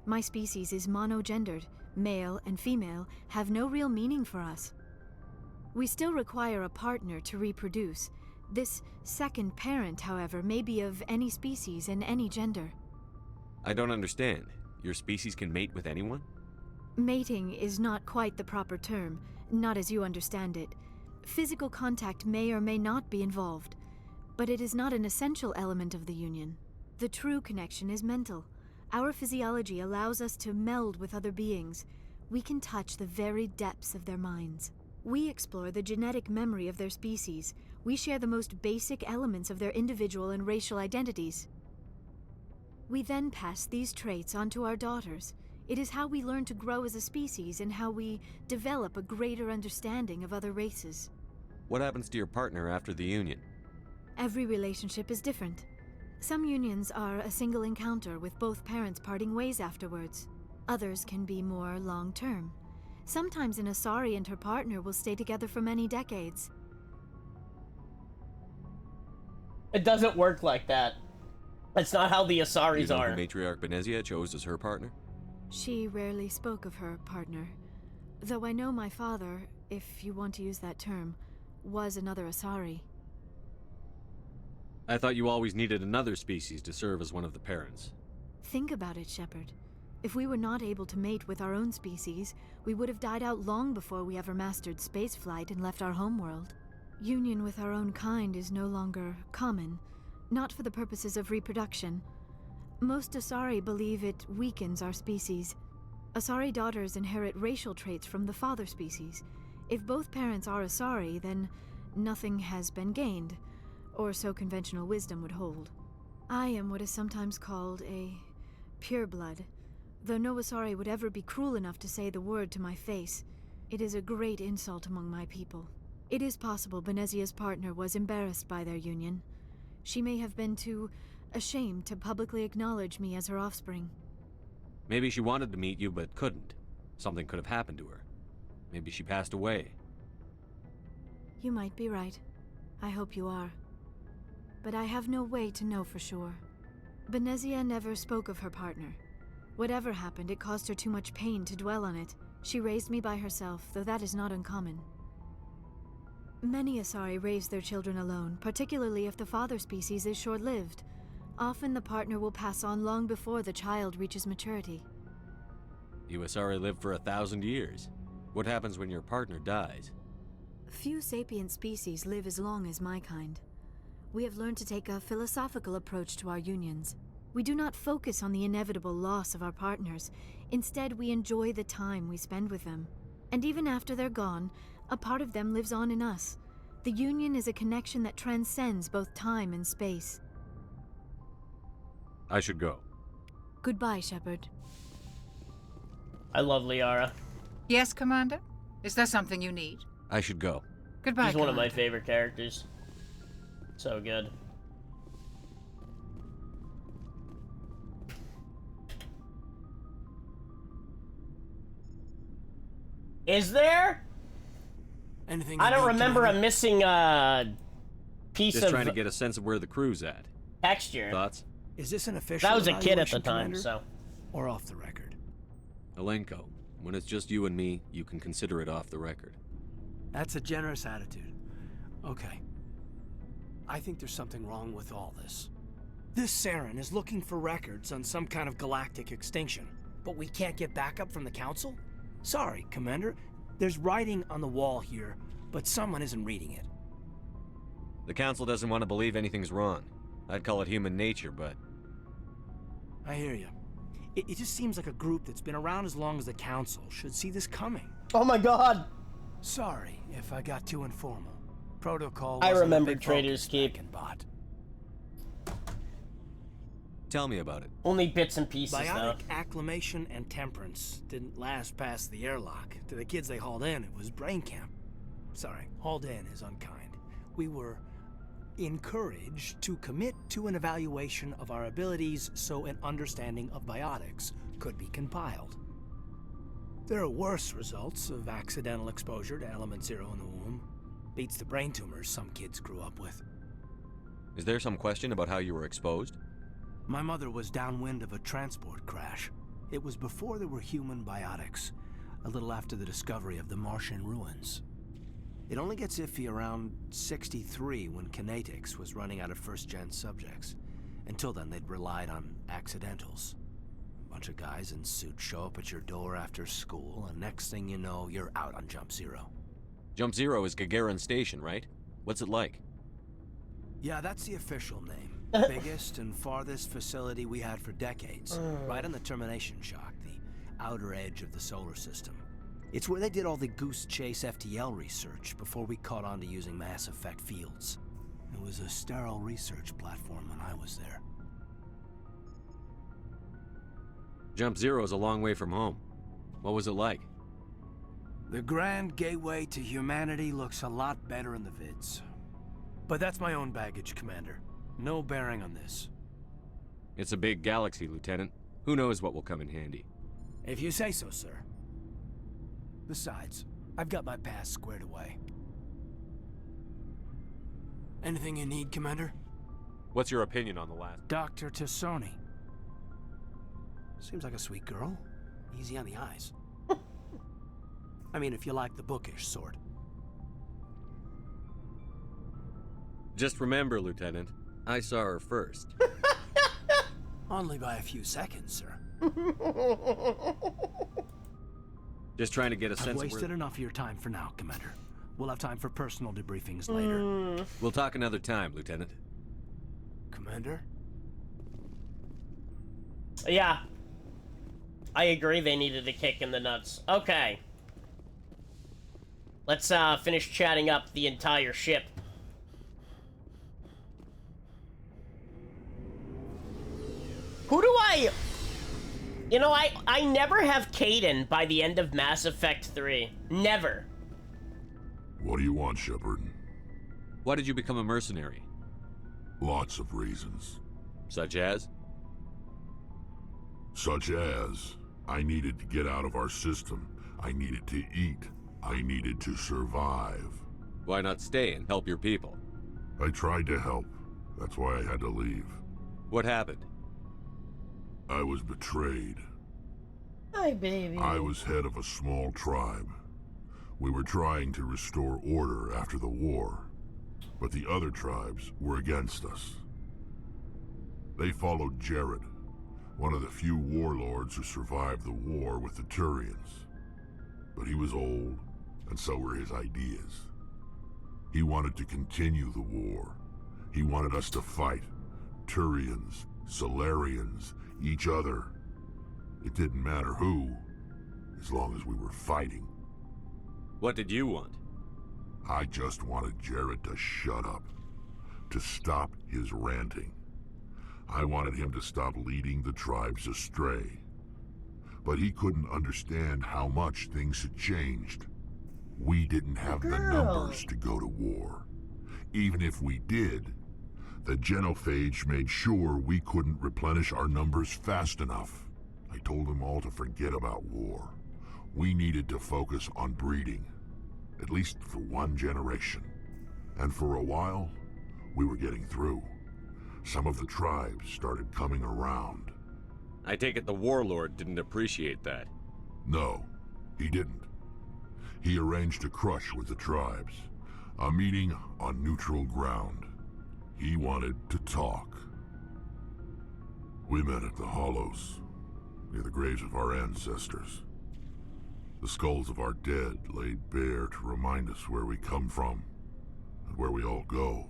My species is monogendered. Male and female have no real meaning for us. We still require a partner to reproduce. This second parent, however, may be of any species and any gender. I don't understand. Your species can mate with anyone? Mating is not quite the proper term, not as you understand it. Physical contact may or may not be involved, but it is not an essential element of the union. The true connection is mental. Our physiology allows us to meld with other beings. We can touch the very depths of their minds. We explore the genetic memory of their species. We share the most basic elements of their individual and racial identities. We then pass these traits on to our daughters. It is how we learn to grow as a species and how we develop a greater understanding of other races. What happens to your partner after the union? Every relationship is different. Some unions are a single encounter with both parents parting ways afterwards. Others can be more long-term. Sometimes an Asari and her partner will stay together for many decades. It doesn't work like that. That's not how the Asaris You know are. who Matriarch Benezia chose as her partner? She rarely spoke of her partner. Though I know my father, if you want to use that term, was another Asari. I thought you always needed another species to serve as one of the parents. Think about it, Shepard. If we were not able to mate with our own species, we would have died out long before we ever mastered spaceflight and left our homeworld. Union with our own kind is no longer common, not for the purposes of reproduction. Most Asari believe it weakens our species. Asari daughters inherit racial traits from the father species. If both parents are Asari, then nothing has been gained, or so conventional wisdom would hold. I am what is sometimes called a pureblood, though no Asari would ever be cruel enough to say the word to my face. It is a great insult among my people. It is possible Benezia's partner was embarrassed by their union. She may have been too ashamed to publicly acknowledge me as her offspring. Maybe she wanted to meet you but couldn't. Something could have happened to her. Maybe she passed away. You might be right. I hope you are. But I have no way to know for sure. Benezia never spoke of her partner. Whatever happened, it caused her too much pain to dwell on it. She raised me by herself, though that is not uncommon. Many Asari raise their children alone, particularly if the father species is short-lived. Often the partner will pass on long before the child reaches maturity. You Asari live for 1,000 years. What happens when your partner dies? Few sapient species live as long as my kind. We have learned to take a philosophical approach to our unions. We do not focus on the inevitable loss of our partners. Instead, we enjoy the time we spend with them. And even after they're gone, a part of them lives on in us. The union is a connection that transcends both time and space. I should go. Goodbye, Shepard. I love Liara. Yes, Commander? Is there something you need? I should go. Goodbye, She's one of my Commander. favorite characters. So good. Is there? Anything I you don't need, remember a Commander? missing piece Just of trying to get a sense of where the crew's at. texture. Thoughts? Is this an official I was a kid at the evaluation, time, Commander? so. Or off the record? Alenko, when it's just you and me, you can consider it off the record. That's a generous attitude. Okay. I think there's something wrong with all this. This Saren is looking for records on some kind of galactic extinction, but we can't get backup from the Council? Sorry, Commander. There's writing on the wall here, but someone isn't reading it. The Council doesn't want to believe anything's wrong. I'd call it human nature, but... I hear you. It just seems like a group that's been around as long as the Council should see this coming. Oh my god! Sorry if I got too informal. Protocol I wasn't a remember big Trader's focus Keep. back in Bot. Tell me about it. Only bits and pieces, though. Biotic acclimation and temperance didn't last past the airlock. To the kids they hauled in, it was brain camp. Sorry, hauled in is unkind. We were encouraged to commit to an evaluation of our abilities so an understanding of biotics could be compiled. There are worse results of accidental exposure to Element Zero in the womb. Beats the brain tumors some kids grew up with. Is there some question about how you were exposed? My mother was downwind of a transport crash. It was before there were human biotics, a little after the discovery of the Martian ruins. It only gets iffy around 63 when Kinetics was running out of first-gen subjects. Until then, they'd relied on accidentals. A bunch of guys in suits show up at your door after school, and next thing you know, you're out on Jump Zero. Jump Zero is Gagarin Station, right? What's it like? Yeah, that's the official name. Biggest and farthest facility we had for decades. Right on the termination shock, the outer edge of the solar system. It's where they did all the Goose Chase FTL research before we caught on to using mass effect fields. It was a sterile research platform when I was there. Jump Zero's a long way from home. What was it like? The grand gateway to humanity looks a lot better in the vids. But that's my own baggage, Commander. No bearing on this. It's a big galaxy, Lieutenant. Who knows what will come in handy? If you say so, sir. Besides, I've got my past squared away. Anything you need, Commander? What's your opinion on the last? Dr. Tassoni. Seems like a sweet girl. Easy on the eyes. I mean, if you like the bookish sort. Just remember, Lieutenant, I saw her first. Only by a few seconds, sir. Just trying to get a sense I've of wasted enough of your time for now, Commander. We'll have time for personal debriefings later. We'll talk another time, Lieutenant. Commander? Yeah. I agree they needed a kick in the nuts. Okay. Let's finish chatting up the entire ship. Who do I... You know, I never have Kaidan by the end of Mass Effect 3. Never. What do you want, Shepard? Why did you become a mercenary? Lots of reasons. Such as? Such as, I needed to get out of our system. I needed to eat. I needed to survive. Why not stay and help your people? I tried to help. That's why I had to leave. What happened? I was betrayed. Hi, baby. I was head of a small tribe. We were trying to restore order after the war, but the other tribes were against us. They followed Jared, one of the few warlords who survived the war with the Turians. But he was old, and so were his ideas. He wanted to continue the war. He wanted us to fight. Turians, Solarians, each other. It didn't matter who, as long as we were fighting. What did you want? I just wanted Jared to shut up, to stop his ranting. I wanted him to stop leading the tribes astray. But he couldn't understand how much things had changed. We didn't have the numbers to go to war. Even if we did, the genophage made sure we couldn't replenish our numbers fast enough. I told them all to forget about war. We needed to focus on breeding, at least for one generation. And for a while, we were getting through. Some of the tribes started coming around. I take it the warlord didn't appreciate that. No, he didn't. He arranged a crush with the tribes, a meeting on neutral ground. He wanted to talk. We met at the Hollows, near the graves of our ancestors. The skulls of our dead laid bare to remind us where we come from, and where we all go.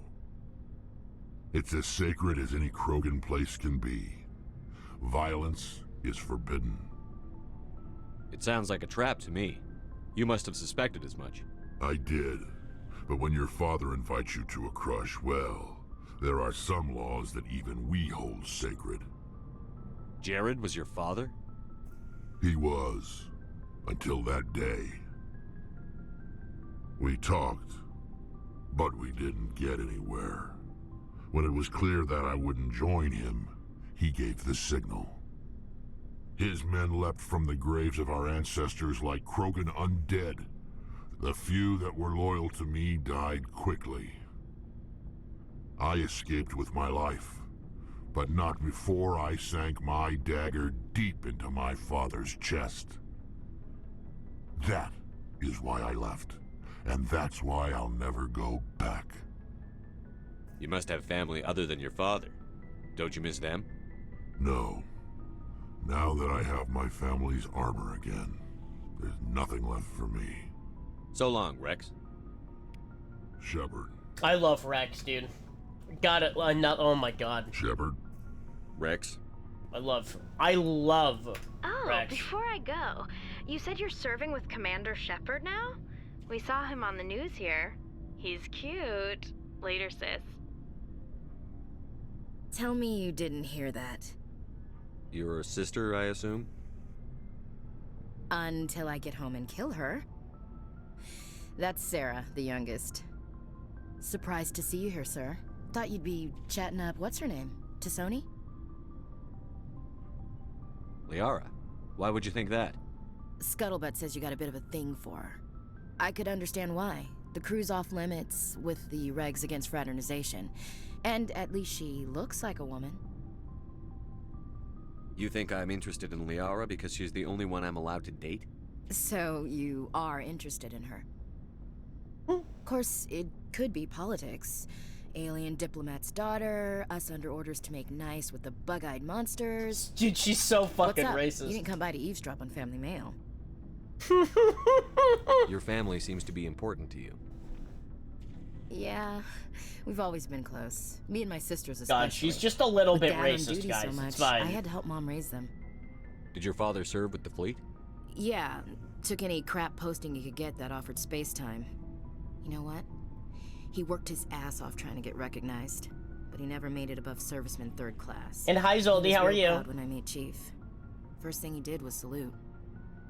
It's as sacred as any Krogan place can be. Violence is forbidden. It sounds like a trap to me. You must have suspected as much. I did. But when your father invites you to a crush, well, there are some laws that even we hold sacred. Jared was your father? He was. Until that day. We talked, but we didn't get anywhere. When it was clear that I wouldn't join him, he gave the signal. His men leapt from the graves of our ancestors like Krogan undead. The few that were loyal to me died quickly. I escaped with my life, but not before I sank my dagger deep into my father's chest. That is why I left, and that's why I'll never go back. You must have family other than your father. Don't you miss them? No. Now that I have my family's armor again, there's nothing left for me. So long, Rex. Shepard. I love Rex, dude. Got it. Oh my god. Shepard. Rex. I love Oh, Rex. before I go, you said you're serving with Commander Shepard now? We saw him on the news here. He's cute. Later, sis. Tell me you didn't hear that. You're a sister, I assume? Until I get home and kill her. That's Sarah, the youngest. Surprised to see you here, sir. Thought you'd be chatting up, what's her name? Tassoni? Liara, why would you think that? Scuttlebutt says you got a bit of a thing for her. I could understand why. The crew's off limits with the regs against fraternization. And at least she looks like a woman. You think I'm interested in Liara because she's the only one I'm allowed to date? So you are interested in her? Of course, it could be politics. Alien diplomat's daughter, us under orders to make nice with the bug-eyed monsters. Dude, she's so fucking What's up? racist. You didn't come by to eavesdrop on Family Mail. Your family seems to be important to you. Yeah, we've always been close. Me and my sisters especially. God, she's just a little With bit Dad on racist, duty guys. So much, It's fine. I had to help Mom raise them. Did your father serve with the fleet? Yeah, took any crap posting he could get that offered space time. You know what? He worked his ass off trying to get recognized, but he never made it above serviceman 3rd class. And hi, Zoldy, how are you? Proud when I made Chief. First thing he did was salute.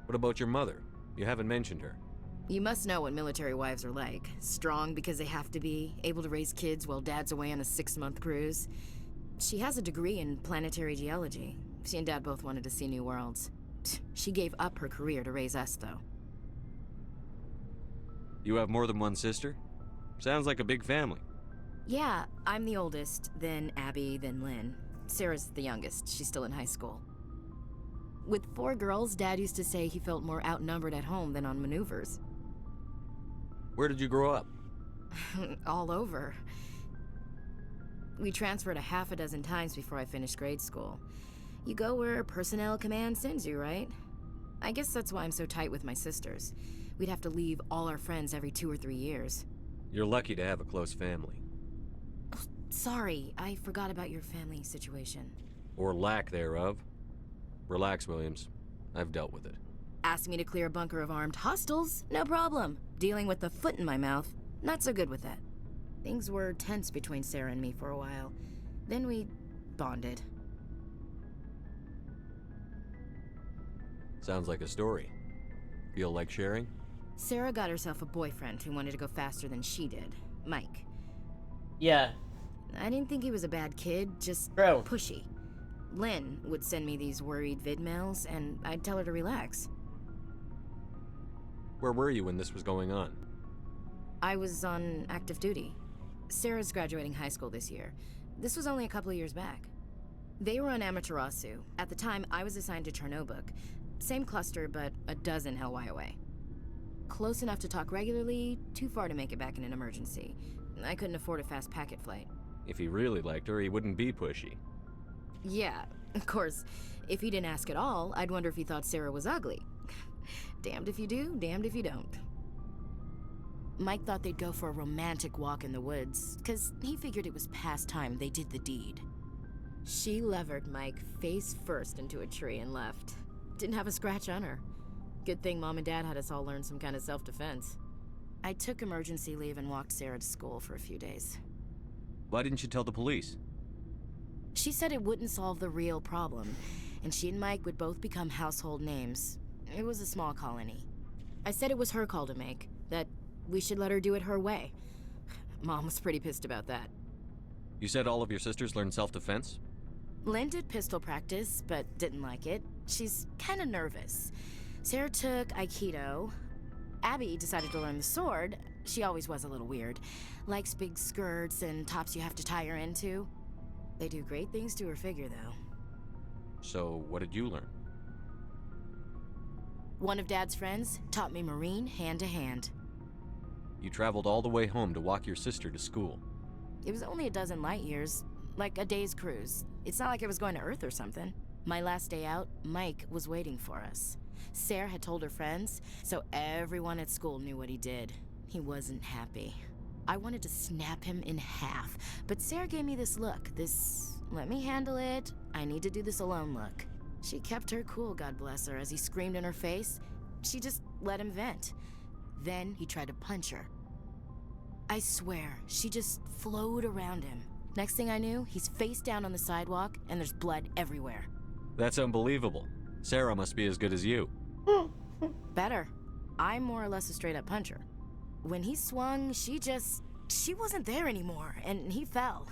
What about your mother? You haven't mentioned her. You must know what military wives are like. Strong because they have to be, able to raise kids while Dad's away on a 6-month cruise. She has a degree in planetary geology. She and Dad both wanted to see new worlds. She gave up her career to raise us, though. You have more than one sister? Sounds like a big family. Yeah, I'm the oldest, then Abby, then Lynn. Sarah's the youngest. She's still in high school. With 4 girls, Dad used to say he felt more outnumbered at home than on maneuvers. Where did you grow up? All over. We transferred a half a dozen times before I finished grade school. You go where personnel command sends you, right? I guess that's why I'm so tight with my sisters. We'd have to leave all our friends every 2 or 3 years. You're lucky to have a close family. Oh, sorry, I forgot about your family situation. Or lack thereof. Relax, Williams. I've dealt with it. Asked me to clear a bunker of armed hostiles? No problem. Dealing with the foot in my mouth? Not so good with that. Things were tense between Sarah and me for a while. Then we bonded. Sounds like a story. Feel like sharing? Sarah got herself a boyfriend who wanted to go faster than she did. Mike. Yeah. I didn't think he was a bad kid, just Bro. pushy. Lynn would send me these worried vid mails, and I'd tell her to relax. Where were you when this was going on? I was on active duty. Sarah's graduating high school this year. This was only a couple of years back. They were on Amaterasu. At the time, I was assigned to Chernobog. Same cluster, but a dozen LY away. Close enough to talk regularly, too far to make it back in an emergency. I couldn't afford a fast packet flight. If he really liked her, he wouldn't be pushy. Yeah, of course. If he didn't ask at all, I'd wonder if he thought Sarah was ugly. Damned if you do, damned if you don't. Mike thought they'd go for a romantic walk in the woods, because he figured it was past time they did the deed. She levered Mike face first into a tree and left. Didn't have a scratch on her. Good thing Mom and Dad had us all learn some kind of self-defense. I took emergency leave and walked Sarah to school for a few days. Why didn't you tell the police? She said it wouldn't solve the real problem, and she and Mike would both become household names. It was a small colony. I said it was her call to make, that we should let her do it her way. Mom was pretty pissed about that. You said all of your sisters learned self-defense? Lynn did pistol practice, but didn't like it. She's kind of nervous. Sarah took Aikido. Abby decided to learn the sword. She always was a little weird. Likes big skirts and tops you have to tie her into. They do great things to her figure, though. So, what did you learn? One of Dad's friends taught me Marine hand to hand. You traveled all the way home to walk your sister to school. It was only a dozen light years, like a day's cruise. It's not like I was going to Earth or something. My last day out, Mike was waiting for us. Sarah had told her friends, so everyone at school knew what he did. He wasn't happy. I wanted to snap him in half, but Sarah gave me this look, this let me handle it, I need to do this alone look. She kept her cool, God bless her, as he screamed in her face. She just let him vent. Then he tried to punch her. I swear, she just flowed around him. Next thing I knew, he's face down on the sidewalk, and there's blood everywhere. That's unbelievable. Sarah must be as good as you. Better. I'm more or less a straight-up puncher. When he swung, she wasn't there anymore, and he fell.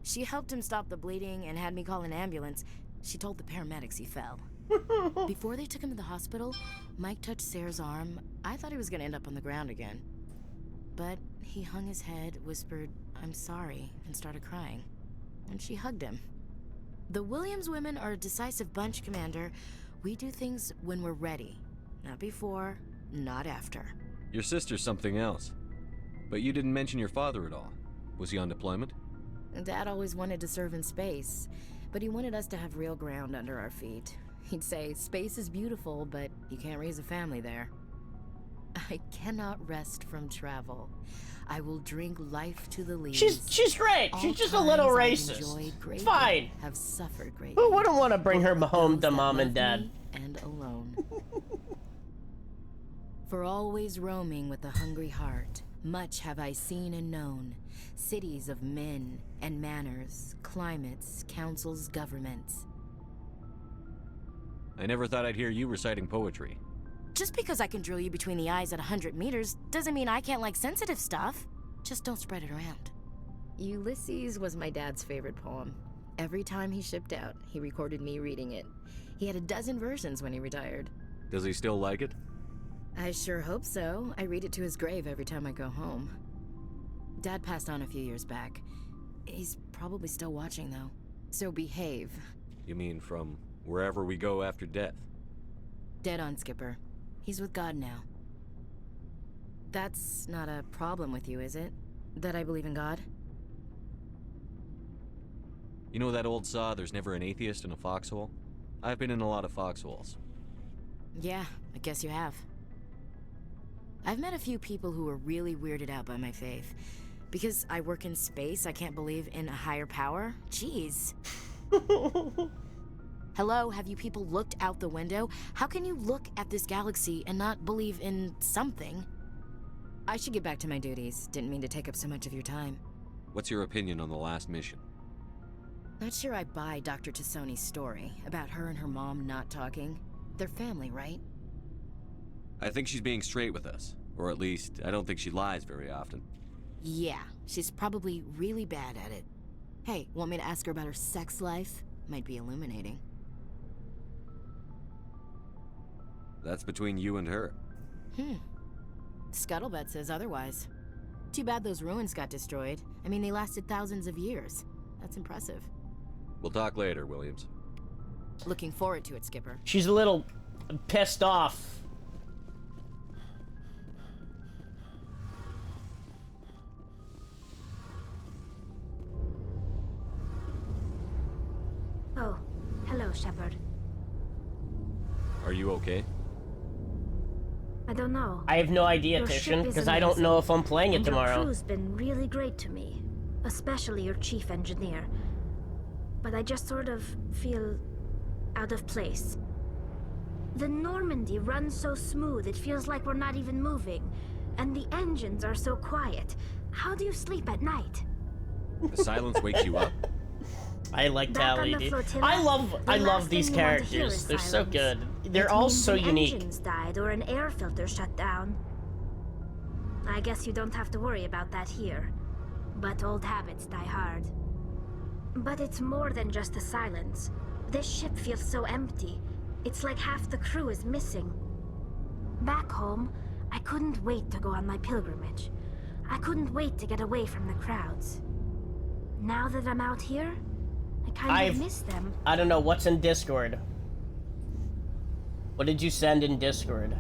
She helped him stop the bleeding and had me call an ambulance. She told the paramedics he fell. Before they took him to the hospital, Mike touched Sarah's arm. I thought he was gonna end up on the ground again. But he hung his head, whispered, "I'm sorry," and started crying. And she hugged him. The Williams women are a decisive bunch, Commander. We do things when we're ready. Not before, not after. Your sister's something else. But you didn't mention your father at all. Was he on deployment? Dad always wanted to serve in space, but he wanted us to have real ground under our feet. He'd say, space is beautiful, but you can't raise a family there. I cannot rest from travel. I will drink life to the leaves. She's great. She's just a little racist. It's fine. Have suffered greatly. Who wouldn't want to bring her home to mom and dad? And alone. For always roaming with a hungry heart, much have I seen and known. Cities of men and manners, climates, councils, governments. I never thought I'd hear you reciting poetry. Just because I can drill you between the eyes at 100 meters doesn't mean I can't like sensitive stuff. Just don't spread it around. Ulysses was my dad's favorite poem. Every time he shipped out, he recorded me reading it. He had a dozen versions when he retired. Does he still like it? I sure hope so. I read it to his grave every time I go home. Dad passed on a few years back. He's probably still watching, though. So behave. You mean from wherever we go after death? Dead on, Skipper. He's with God now. That's not a problem with you, is it? That I believe in God? You know that old saw, there's never an atheist in a foxhole? I've been in a lot of foxholes. Yeah, I guess you have. I've met a few people who were really weirded out by my faith. Because I work in space, I can't believe in a higher power? Jeez. Hello, have you people looked out the window? How can you look at this galaxy and not believe in something? I should get back to my duties. Didn't mean to take up so much of your time. What's your opinion on the last mission? Not sure I buy Dr. Tassoni's story about her and her mom not talking. They're family, right? I think she's being straight with us. Or at least, I don't think she lies very often. Yeah, she's probably really bad at it. Hey, want me to ask her about her sex life? Might be illuminating. That's between you and her. Scuttlebutt says otherwise. Too bad those ruins got destroyed. I mean, they lasted thousands of years. That's impressive. We'll talk later, Williams. Looking forward to it, Skipper. She's a little pissed off. Oh, hello, Shepard. Are you okay? I don't know. I have no idea, Tishan, because I don't know if I'm playing it tomorrow. Your crew's been really great to me, especially your chief engineer. But I just sort of feel out of place. The Normandy runs so smooth, it feels like we're not even moving. And the engines are so quiet. How do you sleep at night? The silence wakes you up. I like Tally, dude. I love these characters. They're so good. They're all so unique. Engines died or an air filter shut down. I guess you don't have to worry about that here. But old habits die hard. But it's more than just the silence. This ship feels so empty. It's like half the crew is missing. Back home, I couldn't wait to go on my pilgrimage. I couldn't wait to get away from the crowds. Now that I'm out here, I kind of miss them. I don't know, what's in Discord? What did you send in Discord?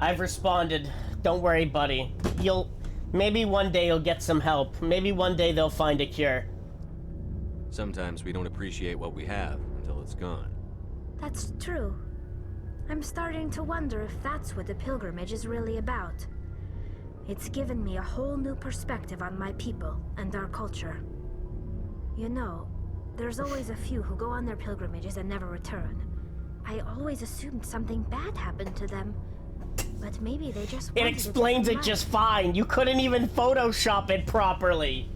I've responded Don't worry, buddy. Maybe one day you'll get some help. Maybe one day they'll find a cure. Sometimes we don't appreciate what we have until it's gone. That's true. I'm starting to wonder if that's what the pilgrimage is really about. It's given me a whole new perspective on my people and our culture. You know, there's always a few who go on their pilgrimages and never return. I always assumed something bad happened to them. But maybe they just It explains it just fine. You couldn't even Photoshop it properly.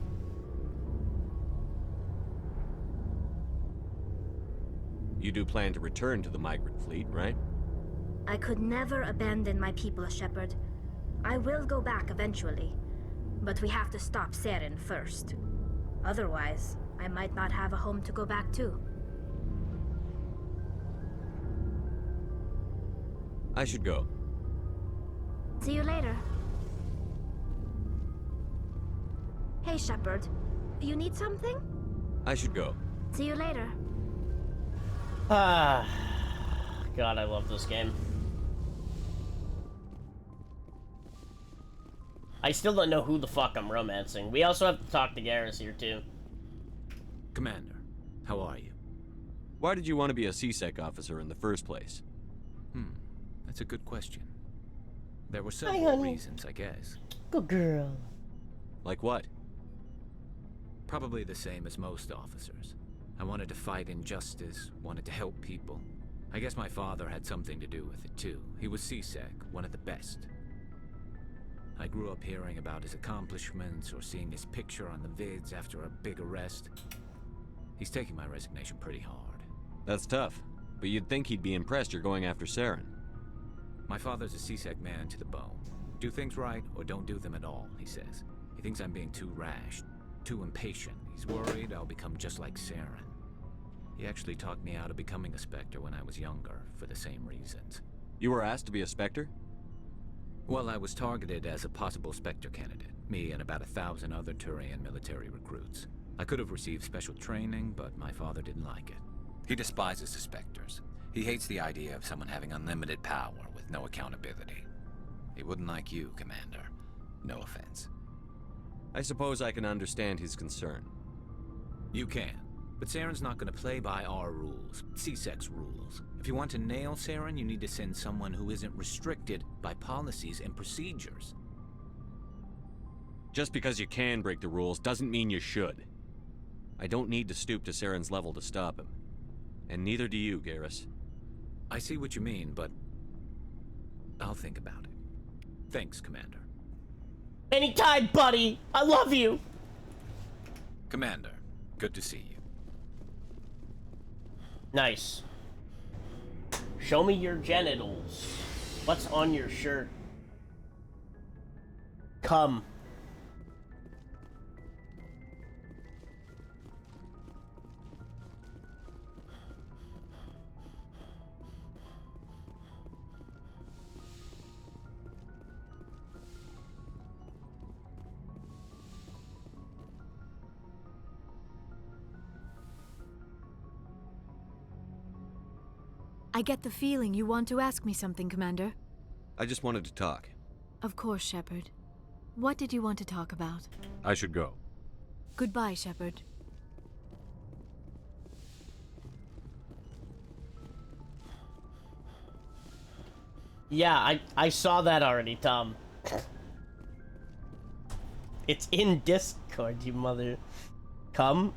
You do plan to return to the migrant fleet, right? I could never abandon my people, Shepard. I will go back eventually. But we have to stop Saren first. Otherwise, I might not have a home to go back to. I should go. See you later. Hey, Shepard. Do you need something? I should go. See you later. Ah, God, I love this game. I still don't know who the fuck I'm romancing. We also have to talk to Garrus here, too. Commander, how are you? Why did you want to be a CSEC officer in the first place? That's a good question. There were several reasons, I guess. Good girl. Like what? Probably the same as most officers. I wanted to fight injustice, wanted to help people. I guess my father had something to do with it too. He was CSEC, one of the best. I grew up hearing about his accomplishments or seeing his picture on the vids after a big arrest. He's taking my resignation pretty hard. That's tough, but you'd think he'd be impressed you're going after Saren. My father's a CSEC man to the bone. Do things right or don't do them at all, he says. He thinks I'm being too rash, too impatient. He's worried I'll become just like Saren. He actually talked me out of becoming a Spectre when I was younger, for the same reasons. You were asked to be a Spectre? Well, I was targeted as a possible Spectre candidate. Me and about 1,000 other Turian military recruits. I could have received special training, but my father didn't like it. He despises the Spectres. He hates the idea of someone having unlimited power with no accountability. He wouldn't like you, Commander. No offense. I suppose I can understand his concern. You can. But Saren's not going to play by our rules, CSEC's rules. If you want to nail Saren, you need to send someone who isn't restricted by policies and procedures. Just because you can break the rules doesn't mean you should. I don't need to stoop to Saren's level to stop him. And neither do you, Garrus. I see what you mean, but I'll think about it. Thanks, Commander. Anytime, buddy! I love you! Commander, good to see you. Nice. Show me your genitals. What's on your shirt? Come. I get the feeling you want to ask me something, Commander. I just wanted to talk. Of course, Shepard. What did you want to talk about? I should go. Goodbye, Shepard. Yeah, I saw that already, Tom. It's in Discord, you mother. Come?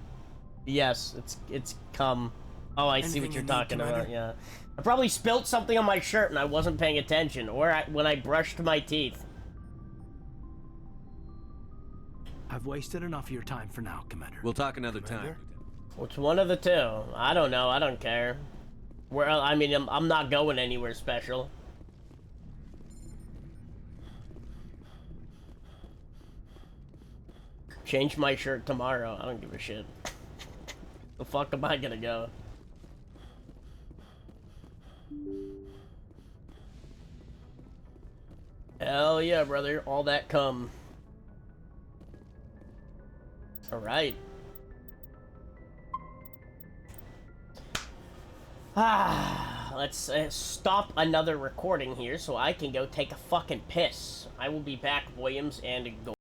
Yes, it's come. Oh, I see what you're talking about, yeah. I probably spilt something on my shirt and I wasn't paying attention, or when I brushed my teeth. I've wasted enough of your time for now, Commander. We'll talk another time. It's one of the two. I don't know, I don't care. I mean, I'm not going anywhere special. Change my shirt tomorrow, I don't give a shit. The fuck am I gonna go? Hell yeah, brother. All that cum. Alright. let's stop another recording here so I can go take a fucking piss. I will be back, Williams, and go.